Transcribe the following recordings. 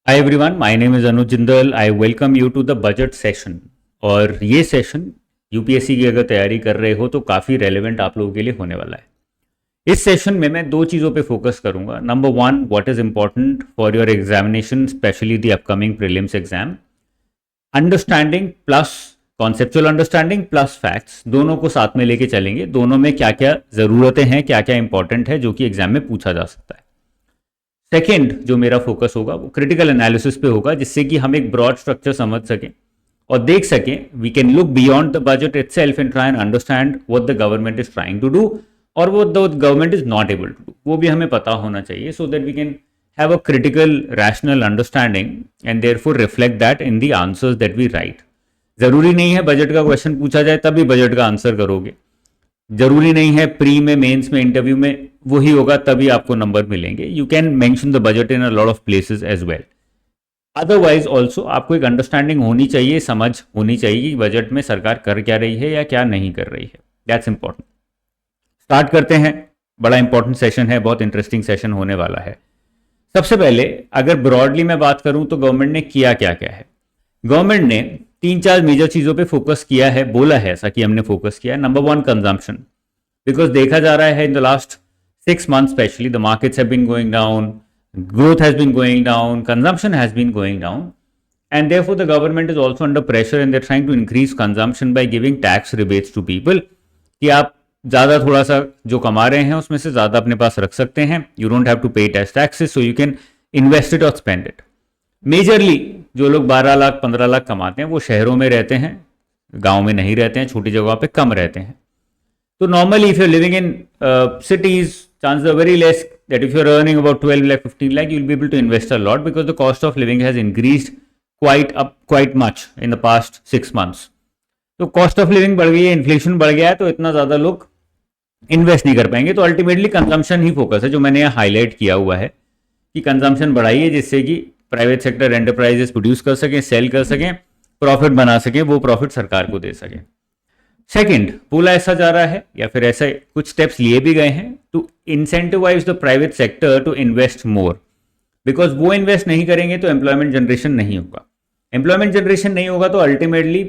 Hi everyone, my name is Anuj Jindal. I welcome you to the budget session. और ये session UPSC की अगर तैयारी कर रहे हो तो काफ़ी रेलेवेंट आप लोगों के लिए होने वाला है। इस सेशन में मैं दो चीज़ों पे फोकस करूंगा। Number one, what is important for your examination, specially the upcoming prelims exam. Understanding plus conceptual understanding plus facts, दोनों को साथ में लेके चलेंगे। दोनों में क्या क्या ज़रूरतें हैं, क्या क्या इंपॉर्टेंट है जो कि एग्जाम में पूछा जा सकता है। सेकेंड जो मेरा फोकस होगा वो क्रिटिकल एनालिसिस पे होगा, जिससे कि हम एक ब्रॉड स्ट्रक्चर समझ सकें और देख सकें। We can look beyond the budget itself and try and understand what the government is trying to do और वो the government is not able to do, वो भी हमें पता होना चाहिए, so that we can have a critical rational understanding and therefore reflect that in the answers that we write. जरूरी नहीं है बजट का क्वेश्चन पूछा जाए तभी बजट का आंसर करोगे, जरूरी नहीं है प्री में, मेंस में, इंटरव्यू में वही होगा तभी आपको नंबर मिलेंगे। You can mention the budget in a lot of places as well. Otherwise also आपको एक अंडरस्टैंडिंग होनी चाहिए, समझ होनी चाहिए कि बजट में सरकार कर क्या रही है या क्या नहीं कर रही है। That's important. स्टार्ट करते हैं। बड़ा इंपॉर्टेंट सेशन है, बहुत इंटरेस्टिंग सेशन होने वाला है। सबसे पहले अगर ब्रॉडली मैं बात करूं तो गवर्नमेंट ने किया क्या क्या है। गवर्नमेंट ने तीन चार मेजर चीजों पे फोकस किया है, बोला है ऐसा कि हमने फोकस किया है। नंबर वन, कंजम्पशन, बिकॉज देखा जा रहा है इन the last 6 months especially the markets have been going down, growth has been going down, consumption has been going down, and therefore the government is also under pressure and they're trying to increase consumption by giving tax rebates to people कि आप ज़्यादा थोड़ा सा जो कमा रहे हैं उसमें से ज़्यादा अपने पास रख सकते हैं। यू डोंट हैव टू पे taxes, so you can invest it और स्पेंड इट। मेजरली जो लोग 12 लाख 15 लाख कमाते हैं वो शहरों में रहते हैं, गाँव में नहीं रहते हैं, छोटी जगहों पे कम रहते हैं। So normally if you're living in cities, chances are very less that if you're earning about 12 lakh, 15 lakh, you'll be able to invest a lot because the cost of living has increased quite much in the past 6 months. तो cost of living बढ़ गई है, inflation बढ़ गया है, तो इतना ज़्यादा लोग इन्वेस्ट नहीं कर पाएंगे। तो अल्टीमेटली कंजम्पशन ही फोकस है, जो मैंने यहाँ हाईलाइट किया हुआ है कि कंजम्पशन बढ़ाइए जिससे कि प्राइवेट सेक्टर एंटरप्राइजेस प्रोड्यूस कर सकें, सेल कर सकें, प्रॉफिट बना सकें, वो प्रॉफिट सरकार को दे सकें। सेकंड, बोला ऐसा जा रहा है या फिर ऐसे कुछ स्टेप्स लिए भी गए हैं to incentivize the private sector to invest more, because वो इन्वेस्ट नहीं करेंगे तो एम्प्लॉयमेंट जनरेशन नहीं होगा। एम्प्लॉयमेंट जनरेशन नहीं होगा तो ultimately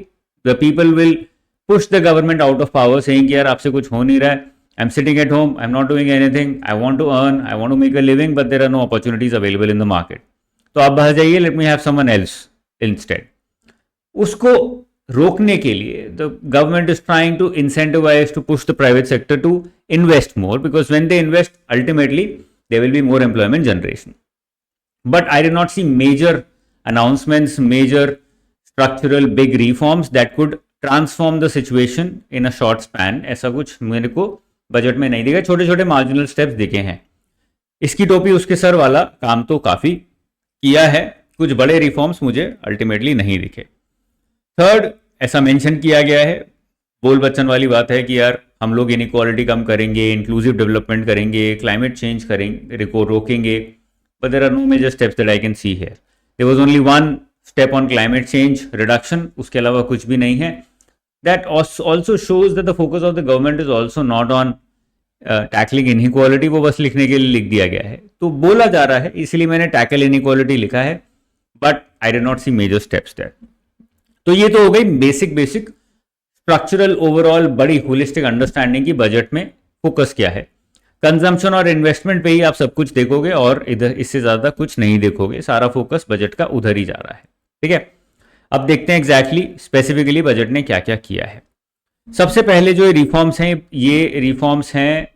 the people will push the government out of power, saying कि यार आपसे कुछ हो नहीं रहा है, I am sitting at home, I am not doing anything, I want to earn, I want to make a living, but there are no opportunities available in the market. तो आप बाहर जाइए, let me have someone else instead. उसको रोकने के लिए the government is trying to incentivize to push the private sector to invest more, because when they invest ultimately there will be more employment generation. But I did not see major announcements, major structural big reforms that could transform the situation in a short span. ऐसा कुछ मेरे को budget में नहीं दिखा, छोटे छोटे marginal steps दिखे हैं। इसकी टोपी उसके सर वाला काम तो काफी किया है, कुछ बड़े रिफॉर्म्स मुझे अल्टीमेटली नहीं दिखे। थर्ड, ऐसा मेंशन किया गया है, बोल बच्चन वाली बात है कि यार हम लोग इनइक्वालिटी कम करेंगे, इंक्लूसिव डेवलपमेंट करेंगे, क्लाइमेट चेंज करेंगे, रोकेंगे, but there are no major steps that I can see here. There was only one step on climate change reduction, उसके अलावा कुछ भी नहीं है। That also shows that the focus of the government is also not on tackling inequality, वो बस लिखने के लिए लिख दिया गया है। तो बोला जा रहा है, इसलिए मैंने टैकल इनइक्वालिटी लिखा है, but I did not see major steps that. तो ये तो हो गई बेसिक स्ट्रक्चरल ओवरऑल बड़ी होलिस्टिक अंडरस्टैंडिंग की बजट में फोकस क्या है। कंजम्पशन और इन्वेस्टमेंट पे ही आप सब कुछ देखोगे और इधर इससे ज्यादा कुछ नहीं देखोगे, सारा फोकस बजट का उधर ही जा रहा है। ठीक है, अब देखते हैं एग्जैक्टली स्पेसिफिकली बजट ने क्या क्या किया है। सबसे पहले जो रिफॉर्म्स हैं, ये रिफॉर्म्स हैं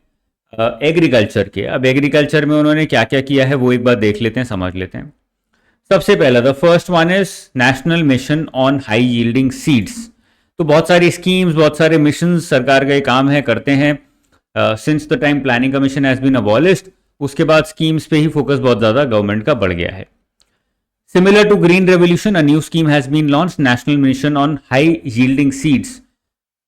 एग्रीकल्चर के। अब एग्रीकल्चर में उन्होंने क्या क्या किया है वो एक बार देख लेते हैं, समझ लेते हैं। सबसे पहला, the first one is national mission on high yielding seeds. तो बहुत सारी स्कीम्स, बहुत सारे मिशन सरकार का ये काम है, करते हैं। Since the time planning commission has been abolished, उसके बाद स्कीम्स पे ही फोकस बहुत ज्यादा गवर्नमेंट का बढ़ गया है। Similar to green revolution, a new scheme has been launch, national mission on high yielding seeds.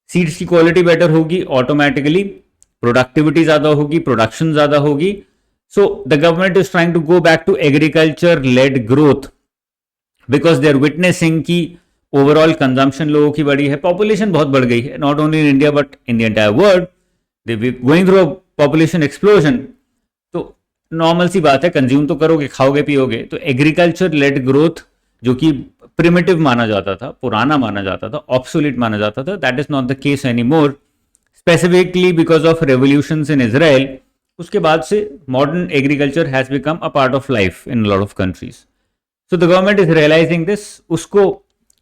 Seeds की क्वालिटी बेटर होगी, ऑटोमेटिकली प्रोडक्टिविटी ज्यादा होगी, प्रोडक्शन ज्यादा होगी। So the government is trying to go back to agriculture-led growth because they are witnessing कि overall consumption लोगों की बढ़ी है, population बहुत बढ़ गई है, not only in India but in the entire world, they are going through a population explosion. तो नॉर्मल सी बात है, कंज्यूम तो करोगे, खाओगे पियोगे। तो एग्रीकल्चर लेड ग्रोथ जो कि प्रिमिटिव माना जाता था, पुराना माना जाता था, ऑब्सोलीट माना जाता था, that is not the case any more, specifically because of revolutions in Israel. उसके बाद से modern agriculture has become a part of life in lot of countries. So the government is realizing this, उसको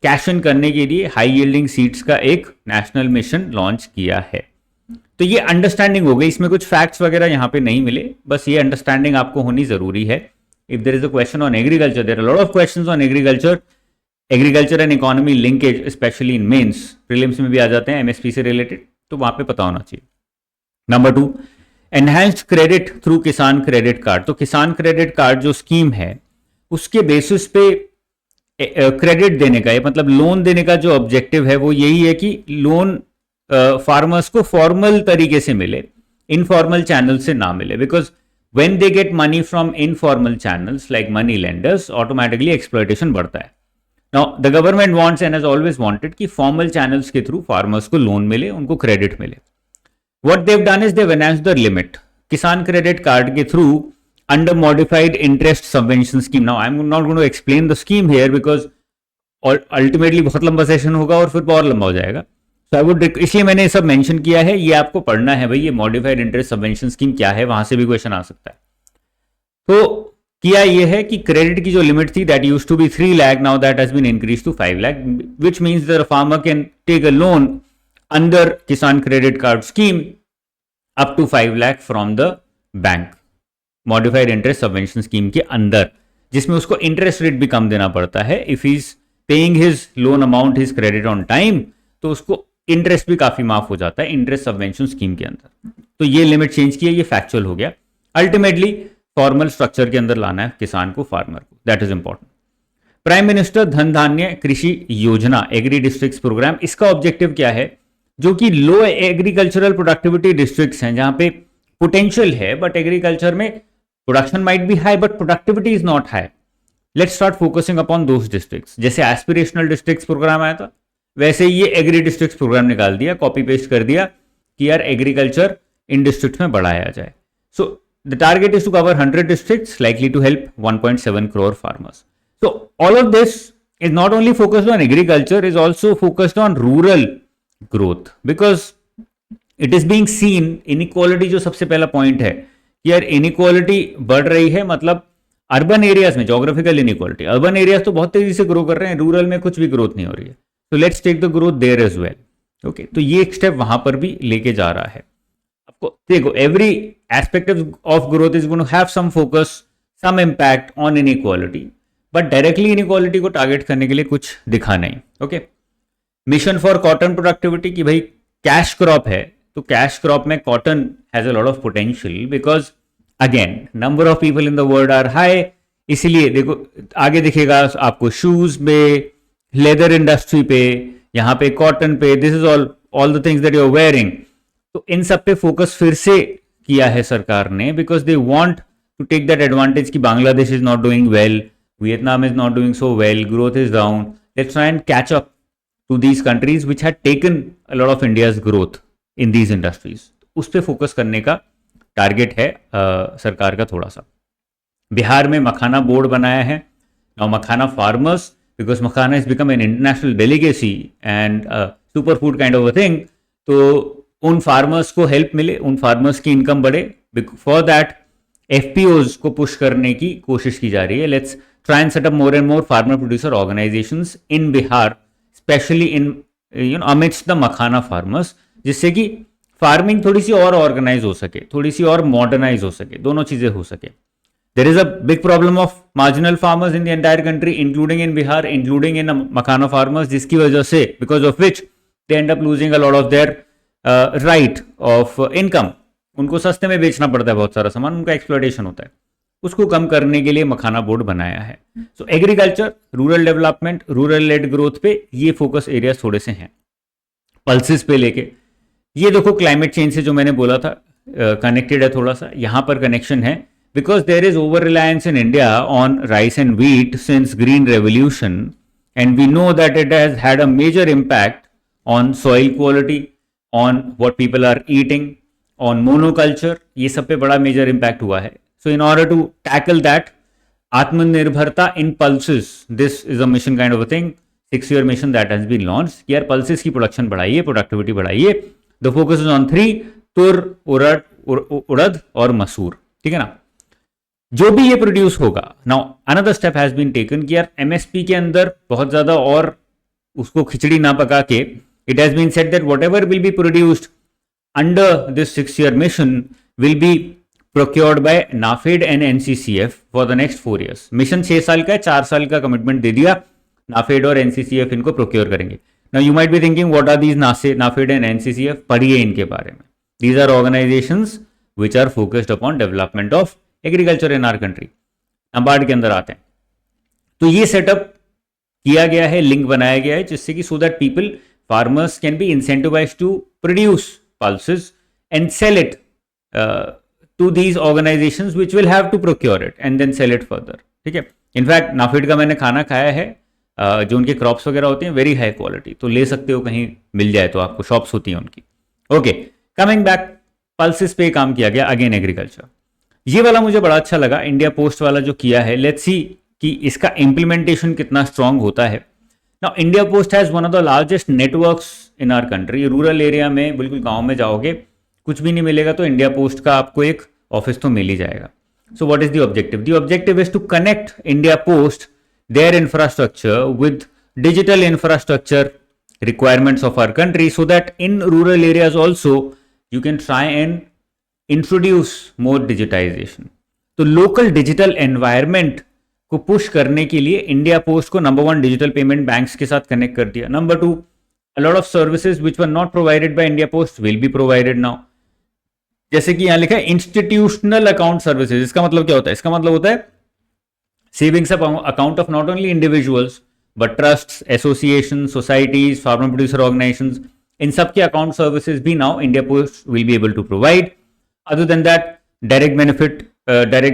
cash in करने के लिए high yielding seeds का एक national mission launch किया है। तो ये अंडरस्टैंडिंग हो गई, इसमें कुछ फैक्ट्स वगैरह यहाँ पे नहीं मिले, बस ये अंडरस्टैंडिंग आपको होनी जरूरी है। If there is a question on agriculture, there are lot of questions on agriculture and economy linkage, specially in mains, prelims में भी आ जाते हैं एमएसपी से रिलेटेड, तो वहां पे पता होना चाहिए। नंबर 2, एनहांस्ड क्रेडिट थ्रू किसान क्रेडिट कार्ड। तो किसान क्रेडिट कार्ड जो स्कीम है उसके बेसिस पे क्रेडिट देने का, मतलब लोन देने का जो ऑब्जेक्टिव है वो यही है कि लोन फार्मर्स को फॉर्मल तरीके से मिले, इनफॉर्मल चैनल से ना मिले, because when they get money from informal channels like money lenders, automatically exploitation बढ़ता है। Now the government wants and has always wanted कि फॉर्मल चैनल्स के थ्रू फार्मर्स को लोन मिले, उनको क्रेडिट मिले। What they've done is they've enhanced the limit Kisan credit card के through under modified interest subvention scheme. Now I'm not going to explain the scheme here because ultimately बहुत लंबा session होगा और फिर और लंबा हो जाएगा। So I would, इसलिए मैंने सब मेंशन किया है, ये आपको पढ़ना है भाई, ये मॉडिफाइड इंटरेस्ट सबवेंशन स्कीम क्या है, वहां से भी क्वेश्चन आ सकता है। तो किया ये है कि क्रेडिट की जो लिमिट थी that used to be 3 lakh, now that has been increase to 5 lakh, which means that a farmer can take a loan under Kisan credit card scheme up to 5 lakh from the bank, modified interest subvention scheme के अंदर, जिसमें उसको interest rate भी कम देना पड़ता है। If he is paying his loan amount, his credit on time, तो उसको इंटरेस्ट भी काफी माफ हो जाता है इंटरेस्ट सबवेंशन स्कीम के अंदर। तो ये लिमिट चेंज किया, ये फैक्चुअल हो गया। अल्टीमेटली फॉर्मल स्ट्रक्चर के अंदर लाना है किसान को, फार्मर को, that is important. Prime minister धन धान्य कृषि योजना एग्री डिस्ट्रिक्ट प्रोग्राम, इसका ऑब्जेक्टिव क्या है? जो कि लो एग्रीकल्चरल प्रोडक्टिविटी डिस्ट्रिक्ट्स हैं, जहां पे पोटेंशियल है बट एग्रीकल्चर में production might be high but productivity is not high, let's start focusing upon those districts. जैसे एस्पिरेशनल डिस्ट्रिक्ट्स प्रोग्राम आया था, वैसे ये एग्री डिस्ट्रिक्ट्स प्रोग्राम निकाल दिया, कॉपी पेस्ट कर दिया कि यार एग्रीकल्चर इन डिस्ट्रिक्ट्स में बढ़ाया जाए। So the target is to cover 100 districts, likely to help 1.7 crore farmers. So all of this is not only focused on agriculture, is also focused on rural growth, because it is being seen, inequality जो सबसे पहला point है, यार inequality बढ़ रही है, मतलब urban areas में जोग्राफिकल इनइक्वालिटी, अर्बन एरियाज तो बहुत तेजी से ग्रो कर रहे हैं, रूरल में कुछ भी ग्रोथ नहीं हो रही है। तो let's take the growth there as well. Okay, तो ये एक स्टेप वहां पर भी लेके जा रहा है आपको। देखो, every aspect of growth is going to have some focus, some impact on inequality, but directly inequality को टारगेट करने के लिए कुछ दिखा नहीं। Okay, mission for cotton productivity, कि भाई कैश क्रॉप है, तो कैश क्रॉप में cotton has a lot of potential, because again number of people in the world are high, इसलिए देखो आगे दिखेगा आपको शूज पे, लेदर इंडस्ट्री पे, यहाँ पे कॉटन पे, this is all the things that you are wearing. तो इन सब पे फोकस फिर से किया है सरकार ने, because they want to take that advantage कि Bangladesh is not doing well, Vietnam is not doing so well, growth is down, let's try and catch up to these countries which had taken a lot of India's growth in these industries. उस पर focus करने का target है सरकार का थोड़ा सा। बिहार में मखाना बोर्ड बनाया है, now makhana farmers, because makhana is become an international delicacy and super food kind of a thing, तो उन फार्मर्स को हेल्प मिले, उन फार्मर्स की इनकम बढ़े। फॉर दैट एफपीओज को पुश करने की कोशिश की जा रही है। Let's try and set up more and more farmer producer organisations in Bihar, specially in amidst the makhana farmers, जिससे कि फार्मिंग थोड़ी सी और ऑर्गेनाइज हो सके, थोड़ी सी और मॉडर्नाइज हो सके, दोनों चीजें हो सके। There is a big problem of marginal farmers in the entire country, including in Bihar, including in makhana farmers, जिसकी वजह से, because of which they end up losing a lot of their right of income. उनको सस्ते में बेचना पड़ता है बहुत सारा सामान, उनका एक्सप्लॉयटेशन होता है। उसको कम करने के लिए मखाना बोर्ड बनाया है। सो agriculture, rural development, rural led growth पे ये फोकस एरियाज थोड़े से हैं। पल्सेस पे लेके ये देखो, क्लाइमेट चेंज से जो मैंने बोला था कनेक्टेड है थोड़ा सा, यहां पर कनेक्शन है, because there is over reliance in India on rice and wheat since green revolution, and we know that it has had a major impact on soil quality, on what people are eating, on monoculture, ये सब पे बड़ा major impact हुआ है। So in order to tackle that, Atmanirbharta in pulses, this is a mission kind of a thing, 6-year mission that has been launched. यार pulses की production बढ़ाइए, productivity बढ़ाइए. The focus is on 3, तुर, उड़द और मसूर. ठीक है ना. जो भी ये प्रोड्यूस होगा, now another step has been taken कि यार एमएसपी के अंदर बहुत ज्यादा और उसको खिचड़ी ना पका के, it has been said that whatever will be produced under this 6-year mission will be procured by NAFED and NCCF for the next 4 years. Mission 6 साल का है, 4 साल का कमिटमेंट दे दिया, नाफेड और एनसीसीएफ इनको प्रोक्योर करेंगे. Now you might be thinking what are these NAFED and NCCF, पढ़िए इनके बारे में. These are organisations which are focused upon development of agriculture in our country. NABARD के अंदर आते हैं. तो ये सेटअप किया गया है, लिंक बनाया गया है, जिससे कि so that people, farmers can be incentivised to produce pulses and sell it to these organisations which will have to procure it and then sell it further. ठीक है. इनफैक्ट नाफेड का मैंने खाना खाया है, जो उनके क्रॉप्स वगैरह होते हैं वेरी हाई क्वालिटी, तो ले सकते हो, कहीं मिल जाए तो आपको, शॉप्स होती हैं उनकी. ओके, कमिंग बैक, पल्सेस पे काम किया गया, अगेन एग्रीकल्चर. ये वाला मुझे बड़ा अच्छा लगा, इंडिया पोस्ट वाला जो किया है. लेट्स सी कि इसका इंप्लीमेंटेशन कितना स्ट्रांग होता है. Now India Post has one of the largest networks in our country. Rural area में, बिल्कुल गांव में जाओगे, कुछ भी नहीं मिलेगा तो इंडिया पोस्ट का आपको एक ऑफिस तो मिल ही जाएगा. So what is the objective? The objective is to connect India Post their infrastructure with digital infrastructure requirements of our country, so that in rural areas also you can try and introduce more digitization. तो local digital environment को push करने के लिए India post को number 1 digital payment banks के साथ connect कर दिया. Number 2, a lot of services which were not provided by India Post will be provided now. जैसे कि यहां लिखा है इंस्टीट्यूशनल अकाउंट सर्विसेज. इसका मतलब क्या होता है? इसका मतलब होता है savings account of not only individuals but trusts, associations, societies, farmer producer organizations, in सब के account services भी now India Post will be able to provide. Other than that, direct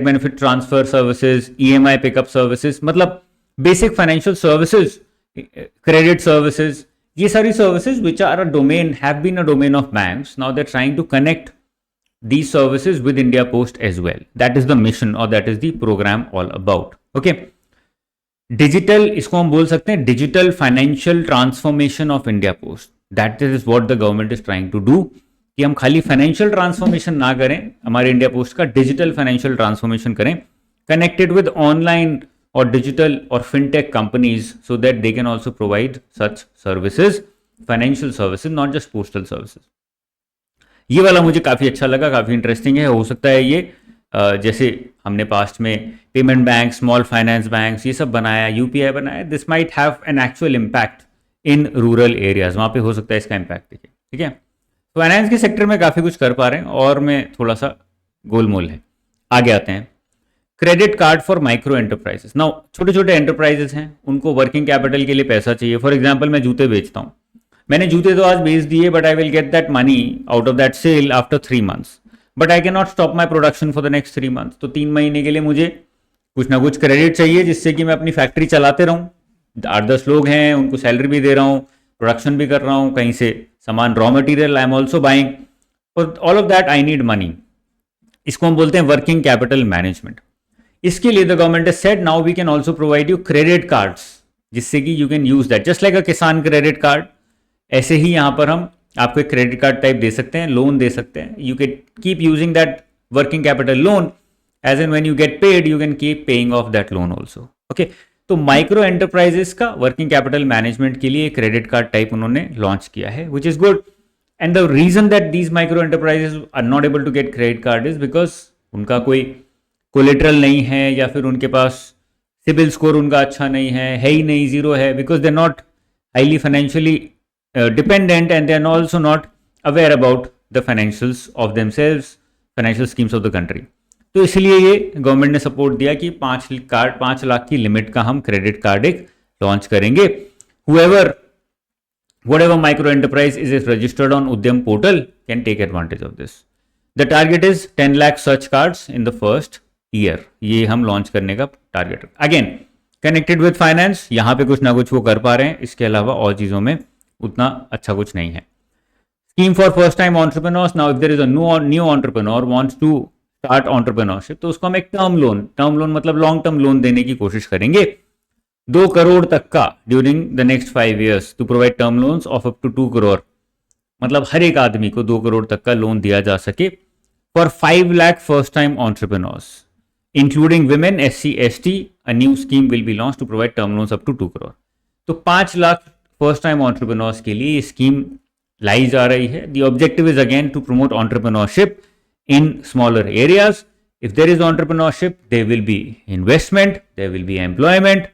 benefit transfer services, EMI pickup services, मतलब basic financial services, credit services, ये सारी services which are a domain, have been a domain of banks. Now they're trying to connect these services with India Post as well. That is the mission, or that is the program all about. Okay. Digital, इसको हम बोल सकते हैं digital financial transformation of India Post. That is what the government is trying to do, कि हम खाली financial transformation ना करें, हमारे इंडिया पोस्ट का डिजिटल फाइनेंशियल ट्रांसफॉर्मेशन करें, कनेक्टेड विद ऑनलाइन और डिजिटल और fintech companies, so that they can also provide such services, financial services, not just postal services. ये वाला मुझे काफ़ी अच्छा लगा, काफ़ी इंटरेस्टिंग है. हो सकता है ये जैसे हमने पास्ट में payment bank, small finance banks, ये सब बनाया, यूपीआई बनाया, this might have an actual impact in rural areas. वहाँ पे हो सकता है इसका इम्पैक्ट दिखे. ठीक है. फाइनेंस के सेक्टर में काफ़ी कुछ कर पा रहे हैं, और में थोड़ा सा गोलमोल है. आगे आते हैं, credit card for micro enterprises. Now छोटे छोटे एंटरप्राइजेस हैं, उनको वर्किंग कैपिटल के लिए पैसा चाहिए. फॉर एग्जाम्पल, मैं जूते बेचता हूँ, मैंने जूते तो आज बेच दिए, but I will get that money out of that sale after 3 months. But I can not stop my production for the next 3 months. तो 3 महीने के लिए मुझे कुछ ना कुछ क्रेडिट चाहिए, जिससे कि मैं अपनी फैक्ट्री चलाते रहूँ. 8-10 लोग हैं, उनको सैलरी भी दे रहा हूँ, प्रोडक्शन भी कर रहा हूँ, कहीं से सामान, raw material I am also buying. For all of that I need money. इसको हम बोलते हैं वर्किंग कैपिटल मैनेजमेंट. इसके लिए the government has said now we can also provide you credit cards, जिससे कि you can use that just like a Kisan credit card. ऐसे ही यहाँ पर हम आपको एक क्रेडिट कार्ड टाइप दे सकते हैं, लोन दे सकते हैं. You can keep using that working capital loan, as an when you get paid you can keep paying off that loan also. Okay. तो माइक्रो एंटरप्राइजेस का वर्किंग कैपिटल मैनेजमेंट के लिए credit card type उन्होंने launch किया है, which is good. And the reason that these micro enterprises are not able to get credit card is because उनका कोई collateral नहीं है, या फिर उनके पास सिबिल स्कोर उनका अच्छा नहीं है ही नहीं, जीरो है, because they are not highly financially dependent, and they are also not aware about the financials of themselves, financial schemes of the country. तो इसलिए ये गवर्नमेंट ने सपोर्ट दिया कि 5 लाख की लिमिट का हम क्रेडिट कार्ड एक लॉन्च करेंगे. whatever micro enterprise is registered on Udyam portal can take advantage of this. The target is 10 lakh such cards in the first year. ये हम लॉन्च करने का target. Again connected with finance, यहाँ पे कुछ ना कुछ वो कर पा रहे हैं, इसके अलावा और चीज़ों में उतना अच्छा कुछ नहीं है. Scheme for first time entrepreneurs. Now if there is a new entrepreneur wants to start entrepreneurship, तो उसको हम एक टर्म लोन मतलब लॉन्ग टर्म लोन देने की कोशिश करेंगे 2 करोड़ तक का during the next 5 years to provide term loans of up to 2 crore, मतलब हर एक आदमी को 2 करोड़ तक का लोन दिया जा सके for 5 lakh first time entrepreneurs including women, SC ST. A new scheme will be launch to provide term loans up to 2 crore. तो 5 लाख फर्स्ट टाइम एंटरप्रेन्योर्स के लिए ये स्कीम लाई जा रही है। The objective is again to promote entrepreneurship in smaller areas. If there is entrepreneurship, there will be investment, there will be employment.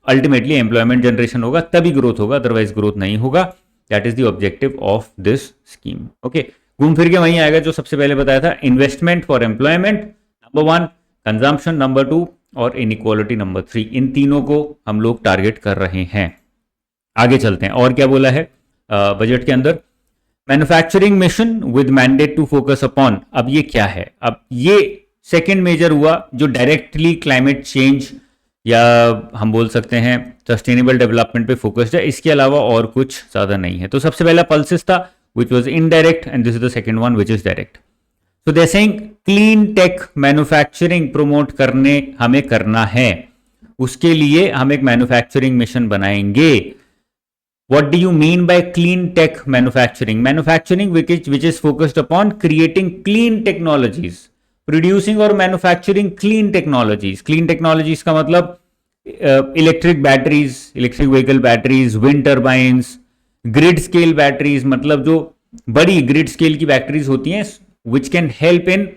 Ultimately, employment generation होगा तभी growth होगा, otherwise growth नहीं होगा. That is the objective of this scheme. Okay, घूम फिर के वहीं आएगा जो सबसे पहले बताया था, investment for employment number 1, consumption number 2 और inequality number 3. इन तीनों को हम लोग टारगेट कर रहे हैं। आगे चलते हैं, और क्या बोला है बजट के अंदर, manufacturing mission with mandate to focus upon. अब ये क्या है, अब ये सेकेंड मेजर हुआ जो डायरेक्टली क्लाइमेट चेंज या हम बोल सकते हैं सस्टेनेबल डेवलपमेंट पे फोकस्ड है, इसके अलावा और कुछ ज्यादा नहीं है। तो सबसे पहला पल्सिस था which was indirect and this is the second one which is direct. So they saying clean tech manufacturing promote करने हमें करना है, उसके लिए हम एक मैन्युफैक्चरिंग मिशन बनाएंगे। What do you mean by clean tech manufacturing? Manufacturing which is focused upon creating clean technologies, producing or manufacturing clean technologies. Clean technologies का मतलब electric batteries, electric vehicle batteries, wind turbines, grid scale batteries, मतलब जो बड़ी grid scale की batteries होती हैं which can help in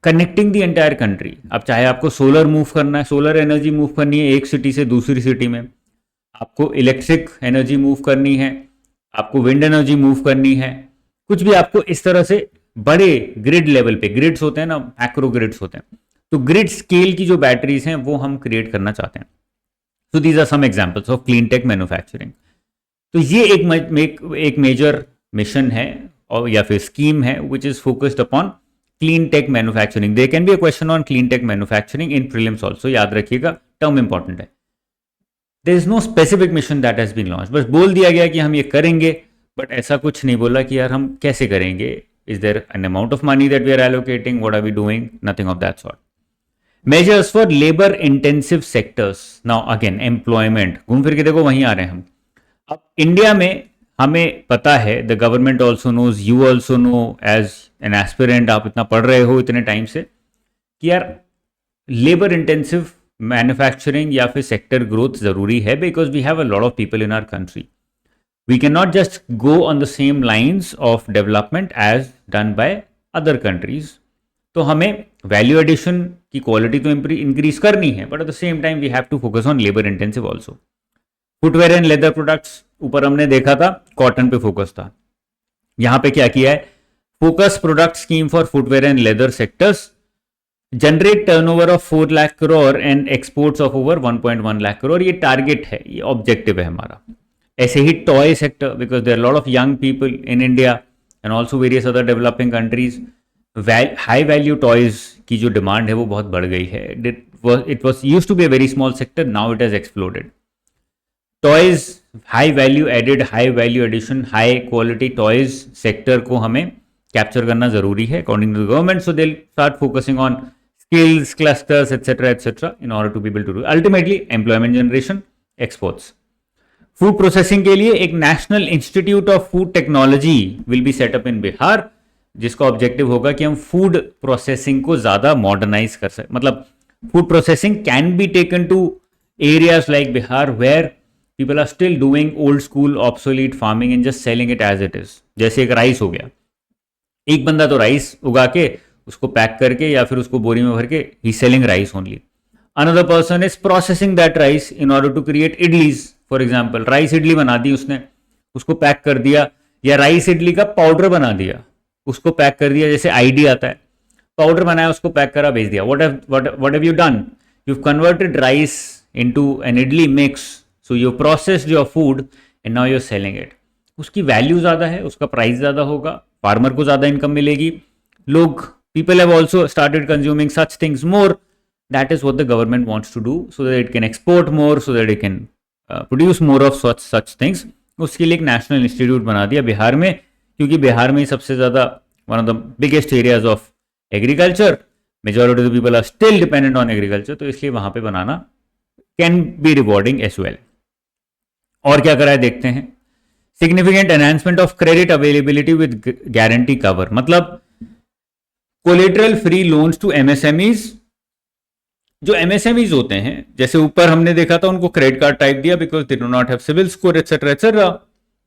connecting the entire country. अब चाहे आपको solar move करना है, solar energy move करनी है एक सिटी से दूसरी सिटी में, आपको इलेक्ट्रिक एनर्जी मूव करनी है, आपको विंड एनर्जी मूव करनी है, कुछ भी आपको इस तरह से बड़े ग्रिड लेवल पे, ग्रिड्स होते हैं ना, मैक्रो ग्रिड्स होते हैं, तो ग्रिड स्केल की जो बैटरीज हैं वो हम क्रिएट करना चाहते हैं। So these are some examples of clean tech manufacturing. तो ये एक मेजर मिशन है और या फिर स्कीम है which is focused upon clean tech manufacturing. There can be a question on clean tech manufacturing in prelims also, याद रखिएगा, टर्म इंपॉर्टेंट है। There is no specific mission that has been launched. बस बोल दिया गया कि हम ये करेंगे, बट ऐसा कुछ नहीं बोला कि यार हम कैसे करेंगे। Is there an amount of money that we are allocating? What are we doing? Nothing of that sort. Measures for labor intensive sectors. Now again, employment. घूम फिर के देखो वहीं आ रहे हैं हम। अब इंडिया में हमें पता है, the government also knows, you also know as an aspirant, आप इतना पढ़ रहे हो इतने टाइम से, कि यार लेबर इंटेंसिव मैन्युफैक्चरिंग या फिर सेक्टर ग्रोथ जरूरी है, because we have a lot of people in our country. We can not just go on the same lines of development as done by other countries. तो हमें value addition की quality तो increase करनी है, but at the same time we have to focus on labour intensive also. Footwear and leather products, ऊपर हमने देखा था कॉटन पे फोकस था, यहां पे क्या किया है, focus product scheme for footwear and leather sectors, generate turnover of 4 lakh crore and exports of over 1.1 lakh crore. ये टारगेट है, ये ऑब्जेक्टिव है हमारा। ऐसे ही toy sector, because there are lot of young people in India and also various other developing countries, high value toys की जो demand है वो बहुत बढ़ गई है। It was used to be a very small sector, now it has exploded. Toys, high value added, high value addition, high quality toys sector को हमें कैप्चर करना जरूरी है according to the government. So they will start focusing on skills, clusters, etc. in order to be able to do ultimately employment generation, exports. Food processing के लिए एक national institute of food technology will be set up in Bihar, जिसका objective होगा कि हम food processing को ज्यादा modernise कर सकें। मतलब food processing can be taken to areas like Bihar where people are still doing old school obsolete farming and just selling it as it is. जैसे एक राइस हो गया, एक बंदा तो राइस उगा के उसको पैक करके या फिर उसको बोरी में भर के ही selling rice only. Another person is processing that rice in order to create idlis. For example, rice idli बना दी उसने, उसको पैक कर दिया, या राइस इडली का पाउडर बना दिया, उसको पैक कर दिया। जैसे आईडी आता है, पाउडर बनाया, उसको पैक करा, भेज दिया। what have you done? You've converted rice into an idli mix, so you processed your food and now you're selling it. उसकी वैल्यू ज्यादा है, उसका प्राइस ज्यादा होगा, फार्मर को ज्यादा इनकम मिलेगी, लोग people have also started consuming such things more. That is what the government wants to do, so that it can export more, so that it can produce more of such things. उसके लिए एक national institute बना दिया बिहार में, क्योंकि बिहार में ही सबसे ज़्यादा one of the biggest areas of agriculture, majority of the people are still dependent on agriculture, तो इसलिए वहां पे बनाना can be rewarding as well. और क्या करा है देखते हैं। Significant enhancement of credit availability with guarantee cover, मतलब collateral free loans to MSMEs. जो एमएसएमईज होते हैं, जैसे ऊपर हमने देखा था, उनको क्रेडिट कार्ड टाइप दिया because they do not have CIBIL score etcetera etcetera.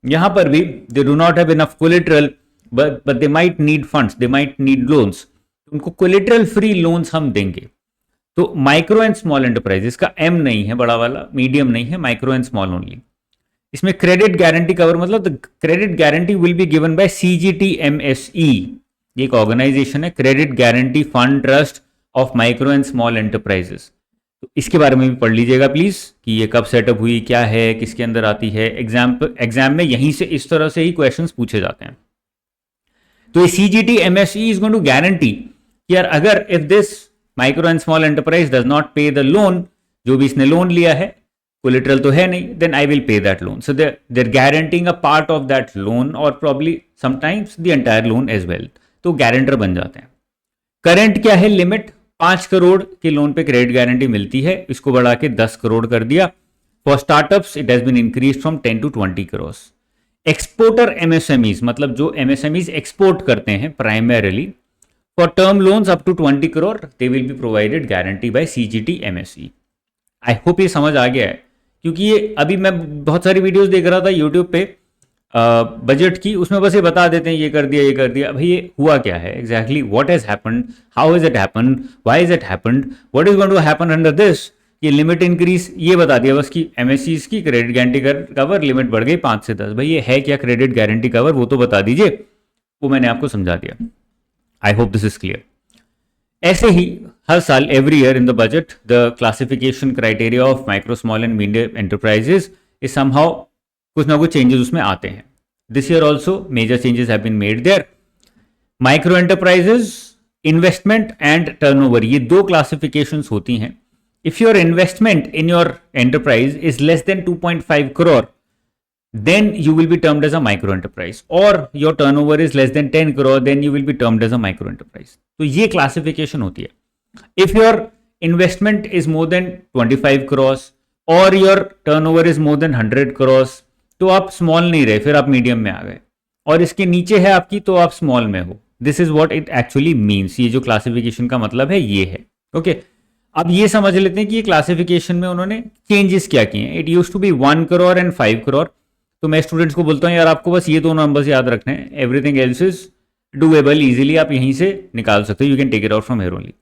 यहां पर भी दे do not have enough collateral but they might need funds, they might need loans, उनको कोलेटरल फ्री लोन्स हम देंगे। तो माइक्रो एंड स्मॉल एंटरप्राइजेस का M नहीं है बड़ा वाला, मीडियम नहीं है, माइक्रो एंड स्मॉल ओनली। इसमें क्रेडिट गारंटी कवर मतलब the credit guarantee will be given by CGTMSE, ये एक ऑर्गेनाइजेशन है, credit guarantee fund trust of micro and small enterprises. तो इसके बारे में भी पढ़ लीजिएगा प्लीज कि ये कब सेटअप हुई, क्या है, किसके अंदर आती है। एग्जाम में यहीं से इस तरह से ही क्वेश्चंस पूछे जाते हैं। तो ये CGTMSE is going to guarantee कि यार अगर if this micro and small enterprise does not pay the loan, जो भी इसने लोन लिया है, कोलेटरल तो है नहीं, then I will pay that loan. So they're guaranteeing a part of that loan और probably sometimes the entire loan as well, तो गारंटर बन जाते हैं। करंट क्या है लिमिट, 5 करोड़ के लोन पे क्रेडिट गारंटी मिलती है, इसको बढ़ा के 10 करोड़ कर दिया। For startups it has been increase from 10 to 20 crore. Exporter MSMEs, मतलब जो एमएसएमईज एक्सपोर्ट करते हैं primarily, for term loans up to 20 crore they will be provided guarantee bye CGTMSE। I hope ये समझ आ गया है, क्योंकि ये अभी मैं बहुत सारी वीडियोस देख रहा था यूट्यूब पे बजट की, उसमें बस ये बता देते हैं ये कर दिया ये कर दिया। भाई ये हुआ क्या है exactly, what has happened, how is it happened, why is it happened, what is going to happen under this. ये लिमिट इंक्रीज ये बता दिया बस कि एमएससीज की क्रेडिट गारंटी कवर लिमिट बढ़ गई 5 से 10। भाई ये है क्या क्रेडिट गारंटी कवर, वो तो बता दीजिए, वो मैंने आपको समझा दिया। I hope this is clear. ऐसे ही हर साल every year in the budget the classification criteria of micro small and medium enterprises is somehow कुछ ना कुछ चेंजेस उसमें आते हैं। This year also major changes have been made there. Micro enterprises, investment and turnover, ये दो classifications होती हैं। If your investment in your enterprise is less than 2.5 crore then you will be termed as a micro enterprise, or your turnover is less than 10 crore then you will be termed as a micro enterprise. तो ये classification होती है। If your investment is more than 25 crores or your turnover is more than 100 crores तो आप small नहीं रहे, फिर आप मीडियम में आ गए, और इसके नीचे है आपकी तो आप स्मॉल में हो। This is what it actually means, ये जो क्लासिफिकेशन का मतलब है ये है। ओके अब ये समझ लेते हैं कि ये क्लासिफिकेशन में उन्होंने चेंजेस क्या किए हैं। It use to be 1 crore and 5 crore. तो मैं स्टूडेंट्स को बोलता हूँ यार आपको बस ये दोनों नंबर्स याद रखने हैं, everything else is doable, easily आप यहीं से निकाल सकते हो, you can take it out from here only.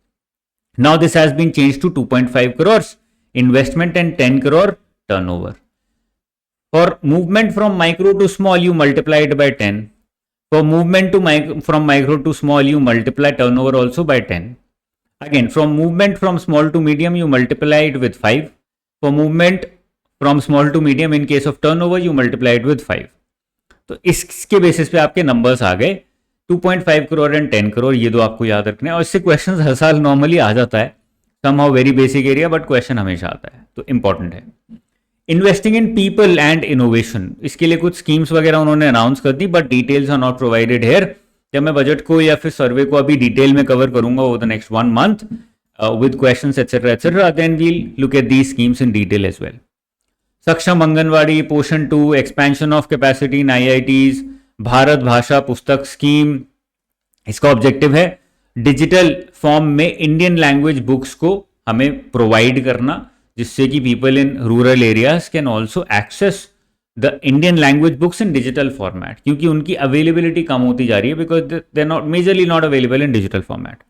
Now this has been change to 2.5 crore investment and 10 crore turnover. For movement from micro to small you multiply it by 10। For movement to from micro to small you multiply turnover also by 10। Again from movement from small to medium you multiply it with 5। For movement from small to medium in case of turnover you multiply it with 5। तो इसके basis पे आपके numbers आ गए 2.5 crore and 10 crore, ये दो आपको याद रखने हैं। और इससे क्वेश्चन हर साल नॉर्मली आ जाता है, somehow very basic area, but question हमेशा आता है, तो इंपॉर्टेंट है। Investing in people and innovation, इसके लिए कुछ स्कीम्स वगैरह उन्होंने अनाउंस कर दी, but details are not provided here. जब मैं बजट को या फिर सर्वे को अभी डिटेल में कवर करूंगा over the next 1 month with questions etcetera, then we'll look at these schemes in detail as well. Saksham Anganwadi, Poshan 2, expansion of capacity in IITs, Bharat Bhasha Pustak scheme, इसका ऑब्जेक्टिव है डिजिटल फॉर्म में इंडियन लैंग्वेज बुक्स को हमें provide करना, जिससे कि people in rural areas can also access the Indian language books in digital format, क्योंकि उनकी अवेलेबिलिटी कम होती जा रही है because they are not majorly not available in digital format.